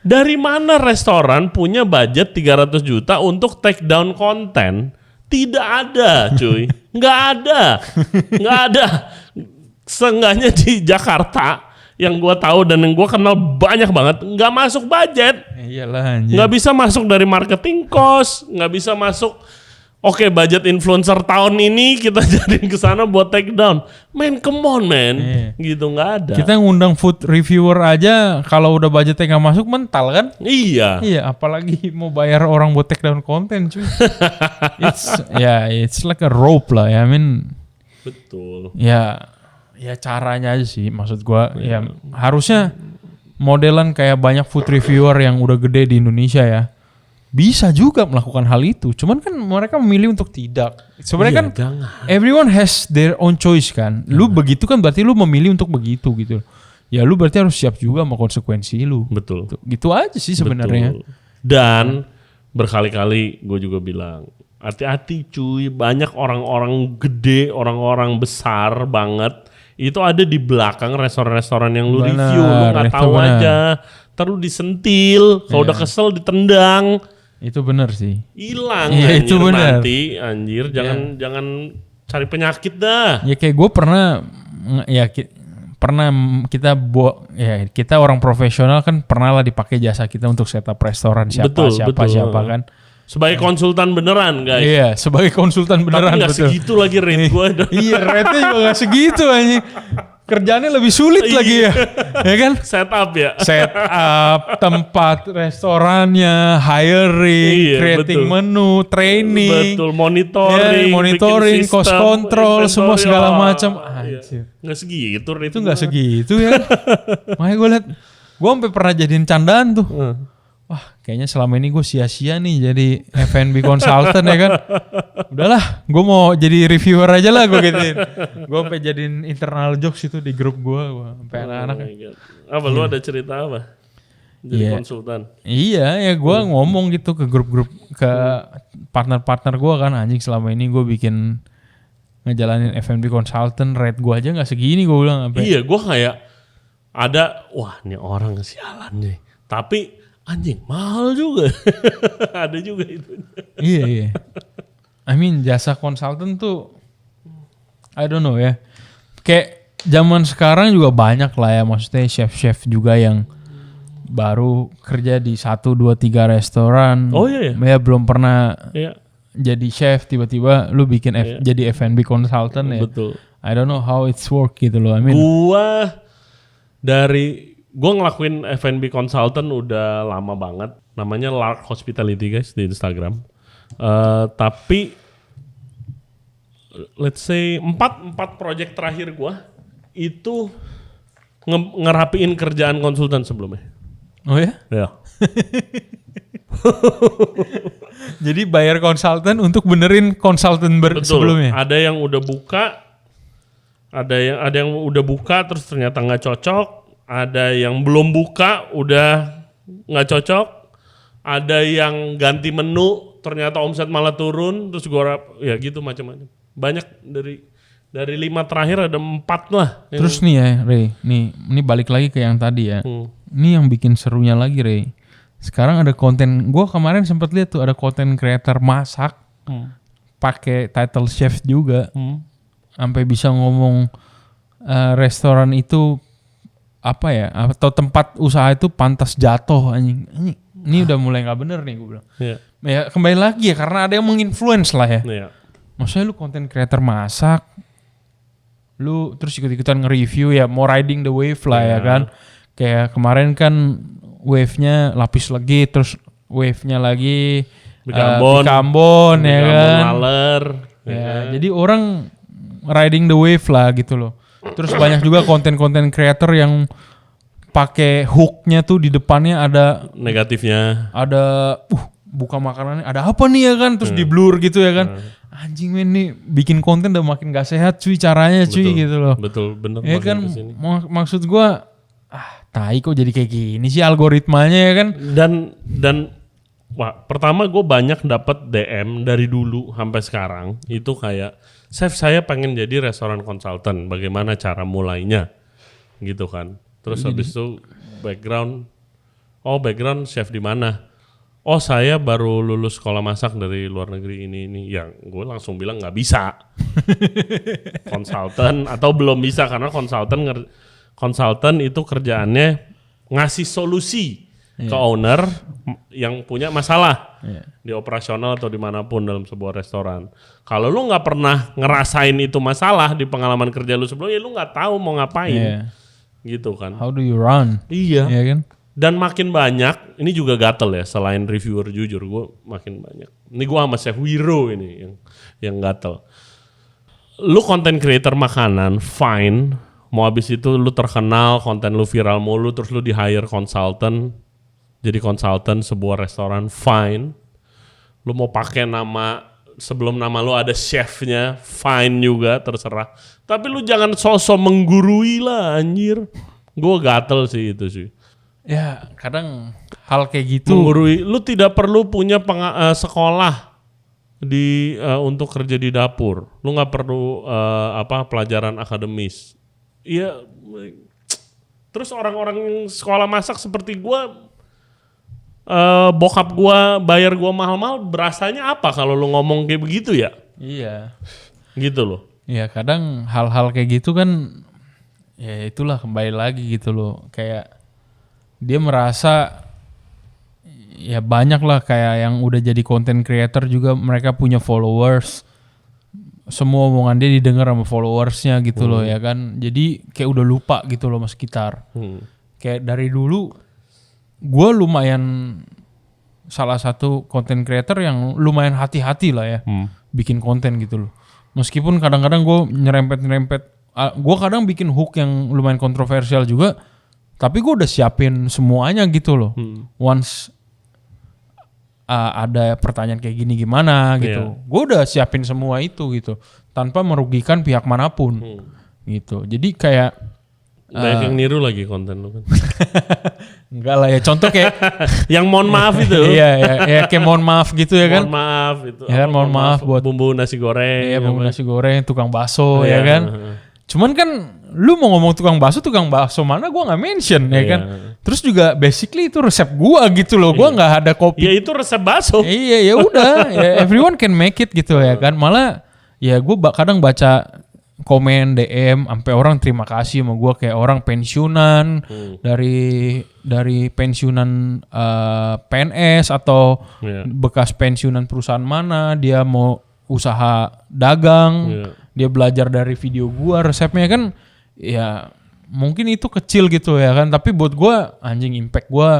Dari mana restoran punya budget 300 juta untuk take down konten? Tidak ada cuy, nggak ada. Seenggaknya di Jakarta yang gue tahu dan yang gue kenal banyak banget, nggak masuk budget. Iyalah anjir. Nggak bisa masuk dari marketing cost, nggak bisa masuk. Oke, budget influencer tahun ini kita jadiin ke sana buat take down. Man, come on man, gitu nggak ada. Kita ngundang food reviewer aja kalau udah budgetnya nggak masuk mental kan? Iya. Iya, apalagi mau bayar orang buat take down konten cuy. It's like a rope lah ya, I mean. Betul. Ya caranya aja sih, maksud gua ya harusnya modelan kayak banyak food reviewer yang udah gede di Indonesia ya. Bisa juga melakukan hal itu, cuman kan mereka memilih untuk tidak. Sebenarnya kan jangan. Everyone has their own choice kan. Lu begitu kan berarti lu memilih untuk begitu gitu. Ya lu berarti harus siap juga sama konsekuensi lu. Betul. Gitu aja sih sebenarnya. Dan berkali-kali gue juga bilang, hati-hati cuy, banyak orang-orang gede, orang-orang besar banget itu ada di belakang restoran-restoran yang lu review, lu nggak tahu aja, terus disentil, kalau udah kesel ditendang. Itu benar sih. Hilang itu benar. nanti anjir, jangan cari penyakit dah. Ya kayak gue pernah kita orang profesional kan pernah lah dipakai jasa kita untuk setup restoran siapa kan. Sebagai konsultan beneran guys. Iya, sebagai konsultan beneran. Tapi gak betul. segitu lagi rate gue. Iya, rate-nya juga gak segitu anjing. Kerjaannya lebih sulit lagi ya. Ya kan? Setup ya. Setup, tempat restorannya, hiring, Iya, creating betul. menu, training. Betul, monitoring, monitoring, bikin cost sistem, control, semua inventory. segala Ah, macam. iya. Anjir. Nggak segitu rate Itu gak segitu ya. Makanya gue liat, gue sampai pernah jadiin candaan tuh. Wah, kayaknya selama ini gue sia-sia nih jadi F&B consultant ya kan. Udahlah, gue mau jadi reviewer aja lah gue gituin. Gue sampai jadiin internal jokes itu di grup gue sampai anak-anak. Oh my God. Apa lu ada cerita apa? Jadi Iya. konsultan. Iya, ya gue ngomong gitu ke grup-grup, ke partner-partner gue kan, anjing selama ini gue bikin ngejalanin F&B consultant, rate gue aja nggak segini gue bilang. Sampai Iya, gue kayak ada, wah ini orang sialan nih. Tapi anjing mahal juga. Ada juga itu. iya. I mean jasa konsultan tuh, I don't know ya. Kayak zaman sekarang juga banyak lah ya, maksudnya chef-chef juga yang baru kerja di 1, 2, 3 restoran. Oh iya ya. Ya belum pernah Iya, jadi chef, tiba-tiba lu bikin jadi F&B consultant ya. betul. I don't know how it's work gitu loh. I mean, Gue ngelakuin F&B consultant udah lama banget. Namanya Lark Hospitality guys di Instagram. Tapi let's say 4 project terakhir gue itu ngerapiin kerjaan konsultan sebelumnya. oh ya? Ya. Jadi bayar konsultan untuk benerin konsultan Betul. sebelumnya. Ada yang udah buka, ada yang udah buka terus ternyata nggak cocok. Ada yang belum buka udah nggak cocok. Ada yang ganti menu ternyata omset malah turun. Terus gue ya gitu macam-macam. Banyak dari 5 terakhir ada 4 lah. Terus nih ya, Ray, ini balik lagi ke yang tadi ya. Ini yang bikin serunya lagi, Ray. Sekarang ada konten, gue kemarin sempat lihat tuh ada konten creator masak, pakai title chef juga, sampai bisa ngomong restoran itu apa ya, atau tempat usaha itu pantas jatuh anjing. Ini udah mulai nggak bener nih gue bilang. Iya. Ya kembali lagi ya, karena ada yang menginfluence lah ya. Iya. Maksudnya lu konten creator masak, lu terus ikut-ikutan nge-review ya, mau riding the wave lah ya kan. Kayak kemarin kan wave-nya lapis lagi, terus wave-nya lagi Bikambon ya kan. Laler. Ya, jadi orang riding the wave lah gitu loh. Terus banyak juga konten-konten creator yang pakai hook-nya tuh di depannya ada Negatifnya. buka makanannya, ada apa nih ya kan, terus di blur gitu ya kan. Anjing men, nih bikin konten udah makin gak sehat cuy caranya cuy. Betul, gitu loh. Betul, bener. Ya makin kan kesini. maksud gua tai kok jadi kayak gini sih algoritmanya ya kan. Dan wah, pertama gue banyak dapat DM dari dulu sampai sekarang itu kayak, chef saya pengen jadi restoran konsultan, bagaimana cara mulainya gitu kan. Terus habis itu background chef di mana? Oh saya baru lulus sekolah masak dari luar negeri ini. Yang gue langsung bilang nggak bisa konsultan atau belum bisa, karena konsultan itu kerjaannya ngasih solusi ke owner yang punya masalah di operasional atau dimanapun dalam sebuah restoran. Kalau lu nggak pernah ngerasain itu masalah di pengalaman kerja lu sebelumnya, lu nggak tahu mau ngapain, gitu kan? How do you run? Iya. Ya kan? Dan makin banyak, ini juga gatel ya, selain reviewer jujur, gue makin banyak. Ini gue sama Chef Wiro ini yang gatel. Lu content creator makanan, fine. Mau habis itu lu terkenal, konten lu viral mulu, terus lu di hire consultant, jadi konsultan sebuah restoran, fine. Lu mau pakai nama, sebelum nama lu ada chefnya, fine juga, terserah. Tapi lu jangan sosok menggurui lah anjir. Gue gatel sih itu sih. Ya kadang hal kayak gitu. Menggurui, lu tidak perlu punya sekolah untuk kerja di dapur. Lu nggak perlu pelajaran akademis. Iya. Terus orang-orang yang sekolah masak seperti gua, bokap gua bayar gua mahal-mahal, berasanya apa kalau lu ngomong kayak begitu ya? Iya. Gitu loh. Ya kadang hal-hal kayak gitu kan, ya itulah kembali lagi gitu loh. Kayak dia merasa ya banyak lah kayak yang udah jadi content creator juga mereka punya followers. Semua omongan dia didengar sama followersnya gitu loh ya kan. Jadi kayak udah lupa gitu loh sama sekitar. Kayak dari dulu gue lumayan salah satu content creator yang lumayan hati-hati lah ya bikin konten gitu loh. Meskipun kadang-kadang gue nyerempet-nyerempet, gue kadang bikin hook yang lumayan kontroversial juga, tapi gue udah siapin semuanya gitu loh. Once ada pertanyaan kayak gini gimana gitu, gue udah siapin semua itu gitu, tanpa merugikan pihak manapun gitu. Jadi kayak banyak yang niru lagi konten lu kan. enggak lah ya, contoh kayak yang mohon maaf itu. Iya, kayak mohon maaf gitu ya kan. Mohon maaf itu. Ya kan, mohon maaf buat bumbu nasi goreng. Iya, bumbu nasi goreng, tukang bakso ya kan. Cuman kan lu mau ngomong tukang bakso mana gua nggak mention ya kan. Terus juga basically itu resep gua gitu loh. Gua nggak ada kopi. Ya itu resep bakso. Iya, ya udah, ya everyone can make it gitu ya kan. Malah ya gua kadang baca komen DM sampai orang terima kasih sama gue, kayak orang pensiunan dari pensiunan PNS atau bekas pensiunan perusahaan mana, dia mau usaha dagang, dia belajar dari video gue resepnya kan, ya mungkin itu kecil gitu ya kan, tapi buat gue anjing impact gue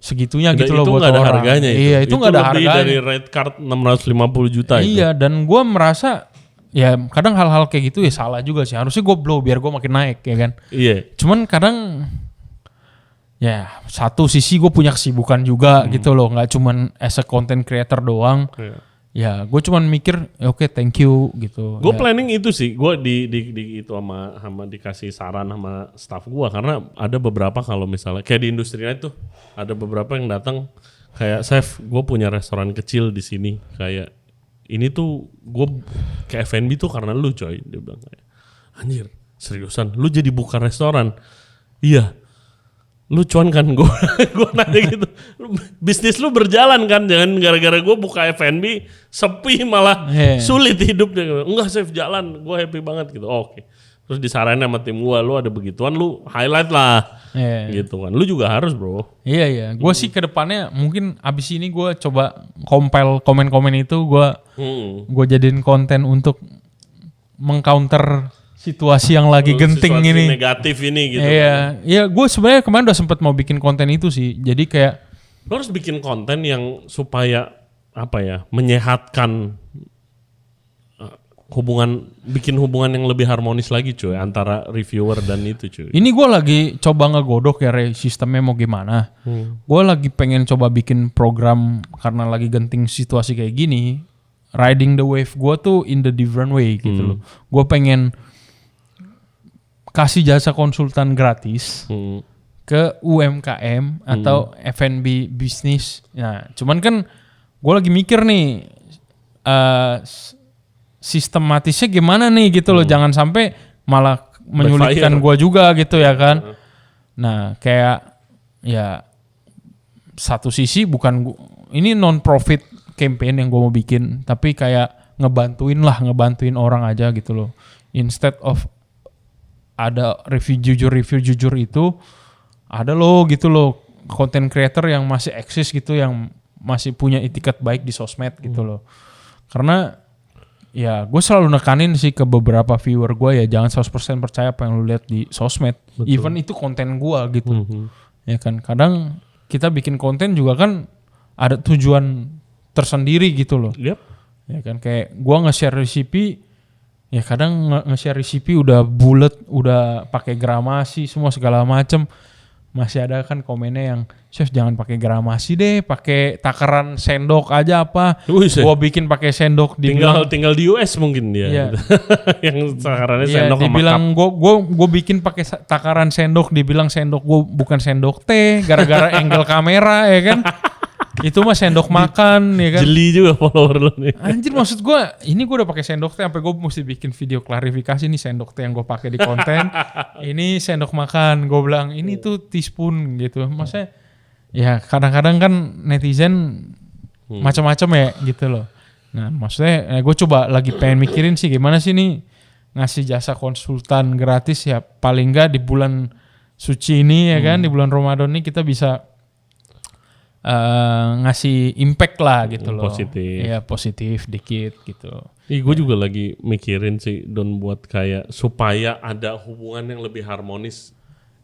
segitunya gitu loh buat orang. Itu nggak ada harganya itu. Iya, itu nggak ada harganya. Dari red card 650 juta itu. Iya, dan gue merasa ya kadang hal-hal kayak gitu ya salah juga sih. Harusnya gue blow biar gue makin naik ya kan. Iya. Cuman kadang ya satu sisi gue punya kesibukan juga gitu loh. Gak cuman as a content creator doang. Ya gue cuman mikir oke, thank you gitu. Gue planning itu sih.Gue di itu sama dikasih saran sama staff gue. Karena ada beberapa kalau misalnya kayak di industri itu ada beberapa yang datang kayak chef, gue punya restoran kecil di sini kayak ini tuh gue ke F&B tuh karena lu coy. Dia bilang kayak, anjir seriusan lu jadi buka restoran? Iya. Lu cuan kan? Gue nanya gitu. Bisnis lu berjalan kan? Jangan gara-gara gue buka F&B sepi malah sulit hidupnya. Enggak chef, jalan. Gue happy banget gitu. Oke. Terus disaranin sama tim gue, lu ada begituan lu highlight lah. Gitu kan. Lu juga harus bro. Iya. Gue sih kedepannya mungkin abis ini gue coba compile komen-komen itu, gue jadiin konten untuk mengcounter situasi yang lagi genting ini. Situasi negatif ini gitu. Iya, gue sebenarnya kemarin udah sempet mau bikin konten itu sih. Jadi kayak lu harus bikin konten yang supaya apa ya, menyehatkan bikin hubungan yang lebih harmonis lagi cuy antara reviewer dan itu cuy. Ini gue lagi coba ngegodok ya sistemnya mau gimana. Gue lagi pengen coba bikin program karena lagi genting situasi kayak gini. Riding the wave gue tuh in the different way gitu loh. Gue pengen kasih jasa konsultan gratis ke UMKM atau F&B bisnis. Nah, cuman kan gue lagi mikir nih sistematisnya gimana nih gitu loh, jangan sampai malah menyulitkan gue juga gitu ya kan. Nah kayak ya satu sisi bukan ini non profit campaign yang gue mau bikin, tapi kayak ngebantuin orang aja gitu loh. Instead of ada review jujur itu ada loh gitu loh content creator yang masih eksis gitu, yang masih punya etiket baik di sosmed gitu loh. Karena ya gue selalu nekanin sih ke beberapa viewer gue, ya jangan 100% percaya apa yang lu lihat di sosmed. Betul. Even itu konten gue gitu. Ya kan kadang kita bikin konten juga kan ada tujuan tersendiri gitu loh. Ya kan kayak gue nge-share resipi, ya kadang nge-share resipi udah bulet, udah pakai gramasi semua segala macem. Masih ada kan komennya yang chef jangan pakai gramasi deh, pakai takaran sendok aja apa. Gua bikin pakai sendok, tinggal di US mungkin dia. Iya. Yang takarannya sendok dibilang gue bikin pakai takaran sendok, dibilang sendok gue bukan sendok teh gara-gara angle kamera ya kan. Itu mah sendok makan ya kan. Jeli juga follower lo nih. Anjir, maksud gue ini gue udah pakai sendok teh sampai gue mesti bikin video klarifikasi nih sendok teh yang gue pakai di konten. Ini sendok makan, gue bilang ini tuh teaspoon gitu. Maksudnya ya kadang-kadang kan netizen macam-macam ya gitu loh. Nah maksudnya gue coba lagi pengen mikirin sih gimana sih nih ngasih jasa konsultan gratis ya, paling enggak di bulan suci ini ya kan, di bulan Ramadan ini kita bisa ngasih impact lah gitu loh. Positif. Iya, positif dikit gitu. Gue juga lagi mikirin sih Don buat kayak supaya ada hubungan yang lebih harmonis.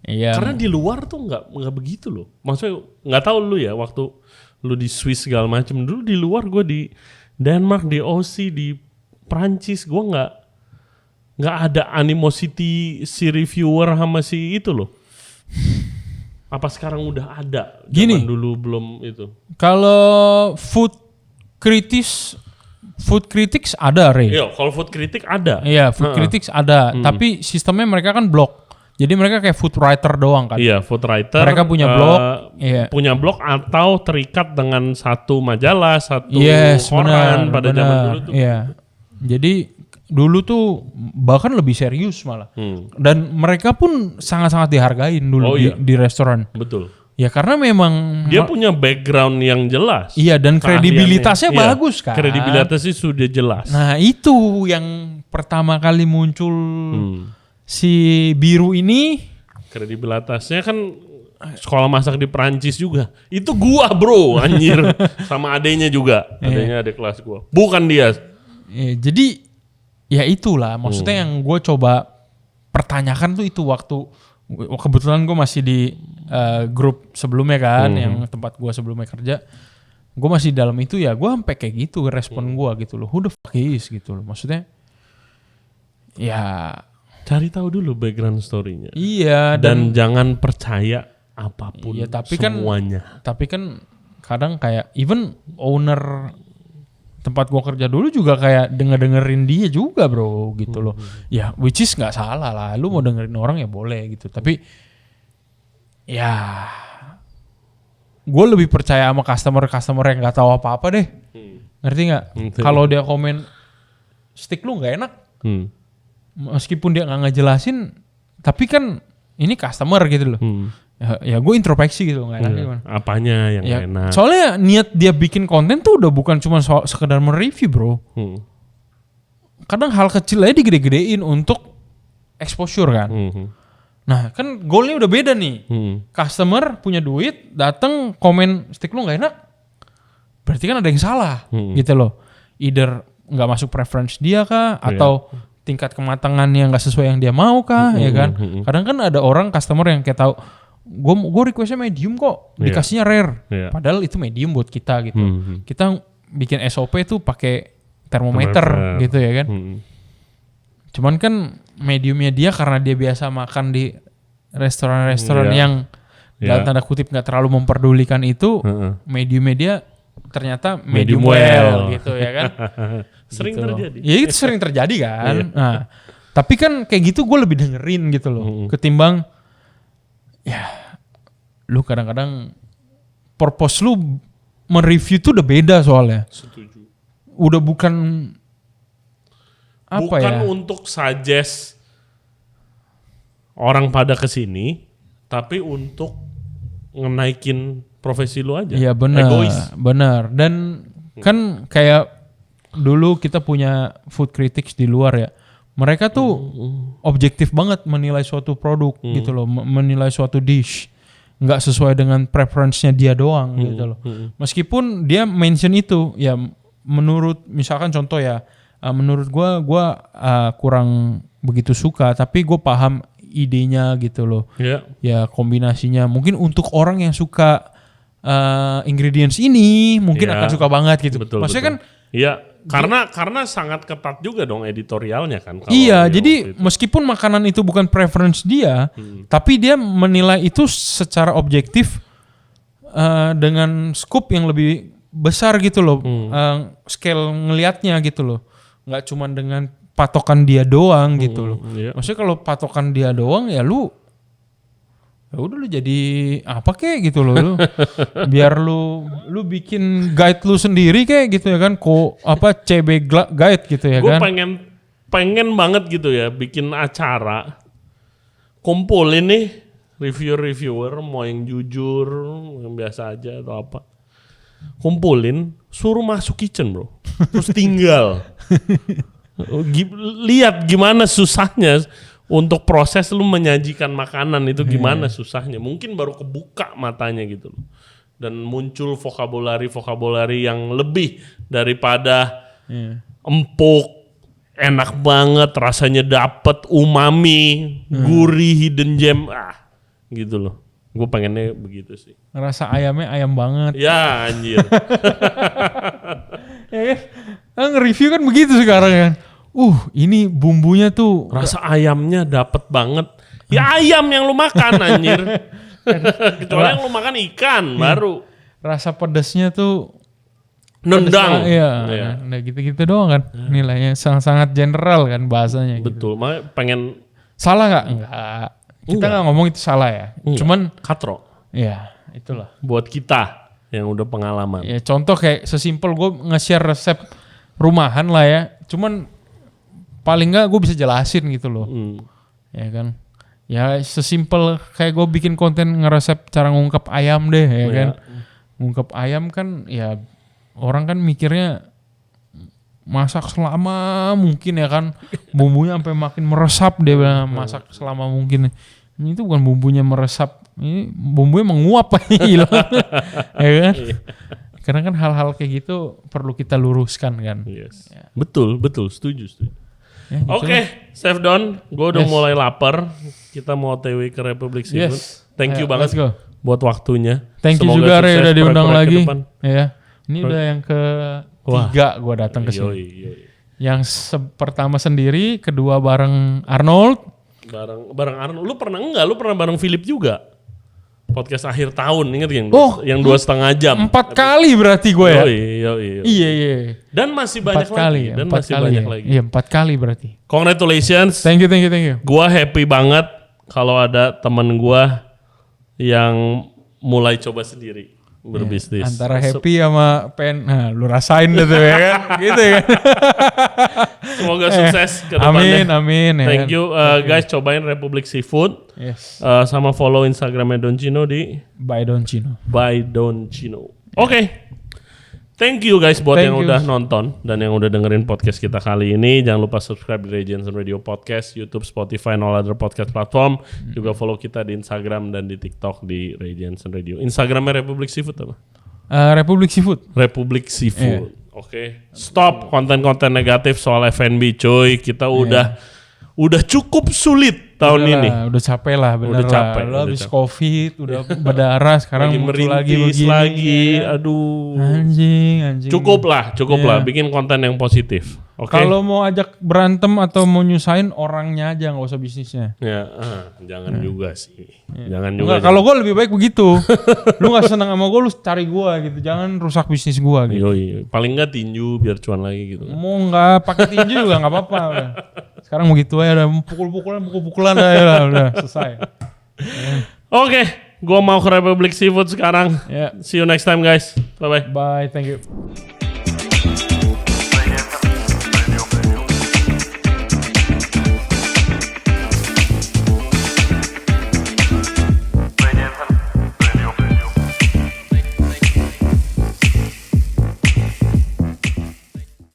Iya. Karena di luar tuh nggak begitu loh. Maksudnya nggak tahu lu ya waktu lu di Swiss segala macam. Dulu di luar gue di Denmark, di Aussie, di Prancis gue nggak ada animosity si reviewer sama si itu loh. Apa sekarang udah ada? Gini. Zaman dulu belum itu. Kalau food critics ada, Ray. Iya, kalau food critic ada. Iya, food critics ada, tapi sistemnya mereka kan blog. Jadi mereka kayak food writer doang kan. Iya, food writer. Mereka punya blog, iya. Punya blog atau terikat dengan satu majalah, satu benar, koran pada zaman dulu tuh. Iya. Jadi dulu tuh bahkan lebih serius malah. Dan mereka pun sangat-sangat dihargain dulu di restoran. Betul. Ya karena memang Dia punya background yang jelas. Iya, dan kredibilitasnya bagus kan. Kredibilitasnya sudah jelas. Nah itu yang pertama kali muncul si Biru ini. Kredibilitasnya kan sekolah masak di Perancis juga. Itu gua bro, anjir. Sama adenya juga. Adenya adik kelas gua. Bukan dia. Jadi ya itulah maksudnya yang gue coba pertanyakan tuh itu waktu kebetulan gue masih di grup sebelumnya kan, yang tempat gue sebelumnya kerja, gue masih dalam itu ya, gue sampai kayak gitu respon gue gitu loh, who the fuck is gitu loh, maksudnya ya cari tahu dulu background story-nya. Iya, dan jangan percaya apapun iya, semuanya. Tapi kan kadang kayak even owner tempat gua kerja dulu juga kayak dengerin dia juga bro gitu loh. Ya which is nggak salah lah, lu mau dengerin orang ya boleh gitu. Tapi ya gue lebih percaya sama customer yang nggak tahu apa-apa deh. Ngerti nggak? Kalau dia komen stick lu nggak enak, meskipun dia nggak ngejelasin, tapi kan ini customer gitu loh. Ya gue introspeksi gitu, nggak enak gimana? Apanya yang ya, enak? Soalnya niat dia bikin konten tuh udah bukan cuma sekedar mereview bro. Kadang hal kecil aja digede-gedein untuk exposure kan. Nah kan goalnya udah beda nih. Customer punya duit, dateng komen stick lu nggak enak, berarti kan ada yang salah gitu loh. Either nggak masuk preference dia kah, atau tingkat kematangannya nggak sesuai yang dia mau kah, ya kan? Kadang kan ada orang customer yang kayak tahu, gue requestnya medium kok, dikasihnya rare, padahal itu medium buat kita gitu. Kita bikin SOP tuh pakai termometer gitu ya kan. Cuman kan mediumnya dia karena dia biasa makan di restoran-restoran yang dalam tanda kutip nggak terlalu memperdulikan itu, mediumnya dia ternyata medium well gitu ya kan. Sering gitu terjadi. Ya itu sering terjadi kan. Nah, tapi kan kayak gitu gue lebih dengerin gitu loh, ketimbang ya lu kadang-kadang purpose lu mereview tuh udah beda soalnya. Setuju. Udah bukan apa bukan ya? untuk suggest orang pada kesini, tapi untuk ngenaikin profesi lu aja. Iya benar. Egois. Benar. Dan kan kayak dulu kita punya food critics di luar ya. Mereka tuh objektif banget menilai suatu produk gitu loh, menilai suatu dish. Nggak sesuai dengan preference-nya dia doang gitu loh. Meskipun dia mention itu, ya menurut misalkan contoh ya, menurut gua kurang begitu suka, tapi gue paham idenya gitu loh. Ya kombinasinya mungkin untuk orang yang suka ingredients ini mungkin akan suka banget gitu. Betul, maksudnya kan iya, karena sangat ketat juga dong editorialnya kan. Iya, jadi meskipun makanan itu bukan preference dia, tapi dia menilai itu secara objektif dengan scope yang lebih besar gitu loh, scale ngelihatnya gitu loh, nggak cuma dengan patokan dia doang gitu loh. Maksudnya kalau patokan dia doang ya lu udah lu jadi apa kek gitu loh, lu biar lu bikin guide lu sendiri kayak gitu ya kan, CB guide gitu ya kan. Gue pengen banget gitu ya bikin acara kumpulin nih reviewer mau yang jujur, yang biasa aja atau apa, kumpulin suruh masuk kitchen bro, terus tinggal lihat gimana susahnya untuk proses lu menyajikan makanan itu, gimana susahnya. Mungkin baru kebuka matanya gitu loh. dan muncul vokabulari yang lebih daripada empuk, enak banget, rasanya dapet, umami, gurih, hidden gem, gitu loh. Gue pengennya begitu sih. Rasa ayamnya ayam banget. Ya anjir. Ya kan? Nge-review kan begitu sekarang kan. Ini bumbunya tuh Rasa ayamnya dapet banget. Ya ayam yang lu makan anjir. Kecuali yang lu makan ikan baru. rasa pedasnya tuh Nendang. Iya. Nah gitu-gitu doang kan. Nilainya sangat general kan bahasanya. Betul. Makanya pengen Salah nggak? Enggak. Kita nggak ngomong itu salah ya. Cuman katro. ya itulah. Buat kita yang udah pengalaman. Ya contoh kayak sesimpel gue nge-share resep rumahan lah ya. Cuman paling nggak gue bisa jelasin gitu loh. Ya kan. Ya sesimpel kayak gue bikin konten ngeresep cara ngungkep ayam deh ya kan. Ngungkep ayam kan ya orang kan mikirnya masak selama mungkin ya kan. Bumbunya sampai makin meresap dia bilang masak selama mungkin. Ini tuh bukan bumbunya meresap. Ini bumbunya menguap ya kan. Karena kan hal-hal kayak gitu perlu kita luruskan kan. Yes. Ya. Betul, setuju. Ya, gitu Oke, Chef Don, gue udah mulai lapar. Kita mau OTW ke Republik Seafood. Thank you banget buat waktunya. Thank you juga Re udah diundang lagi. Ya. Ini udah yang ketiga gue datang ke sini. Yang pertama sendiri, kedua bareng Arnold. Bareng Arnold. Lu pernah enggak? Lu pernah bareng Philip juga? Podcast akhir tahun, inget yang 2,5 jam. 4 kali berarti gue ya. Iya. Dan masih banyak lagi. Dan masih banyak lagi. Iya 4 kali berarti. Congratulations. Thank you. Gua happy banget kalau ada temen gua yang mulai coba sendiri berbisnis. Antara happy sama lu rasain deh tuh ya kan. Gitu ya kan. Semoga sukses ke depannya. Amin. Thank you guys, cobain Republik Seafood. Yes. Sama follow Instagramnya Don Chino di By Don Chino. Oke. Thank you guys buat yang udah nonton dan yang udah dengerin podcast kita kali ini. Jangan lupa subscribe di Ray Jensen Radio Podcast, YouTube, Spotify, and all other podcast platform. Juga follow kita di Instagram dan di TikTok di Ray Jensen Radio. Instagramnya Republik Seafood apa? Republik Seafood. Oke. Stop konten-konten negatif soal F&B cuy. Kita udah cukup sulit tahun ini. Udah capek lah bener. Udah capek. Lo habis COVID, udah berdarah, sekarang muncul lagi begini. Aduh. Anjing. Cukup lah. Bikin konten yang positif. Oke. Kalau mau ajak berantem atau mau nyusahin orangnya aja, nggak usah bisnisnya. Ya, jangan juga sih. Jangan juga. Kalau gue lebih baik begitu. Lu nggak senang sama gue, lu cari gue gitu. Jangan rusak bisnis gue gitu. Yoi. Paling nggak tinju biar cuan lagi gitu. Mau nggak pakai tinju juga nggak apa-apa. Sekarang begitu aja, udah pukul-pukulan aja udah selesai. Oke, gua mau ke Republik Seafood sekarang. See you next time guys. Bye. Bye, thank you.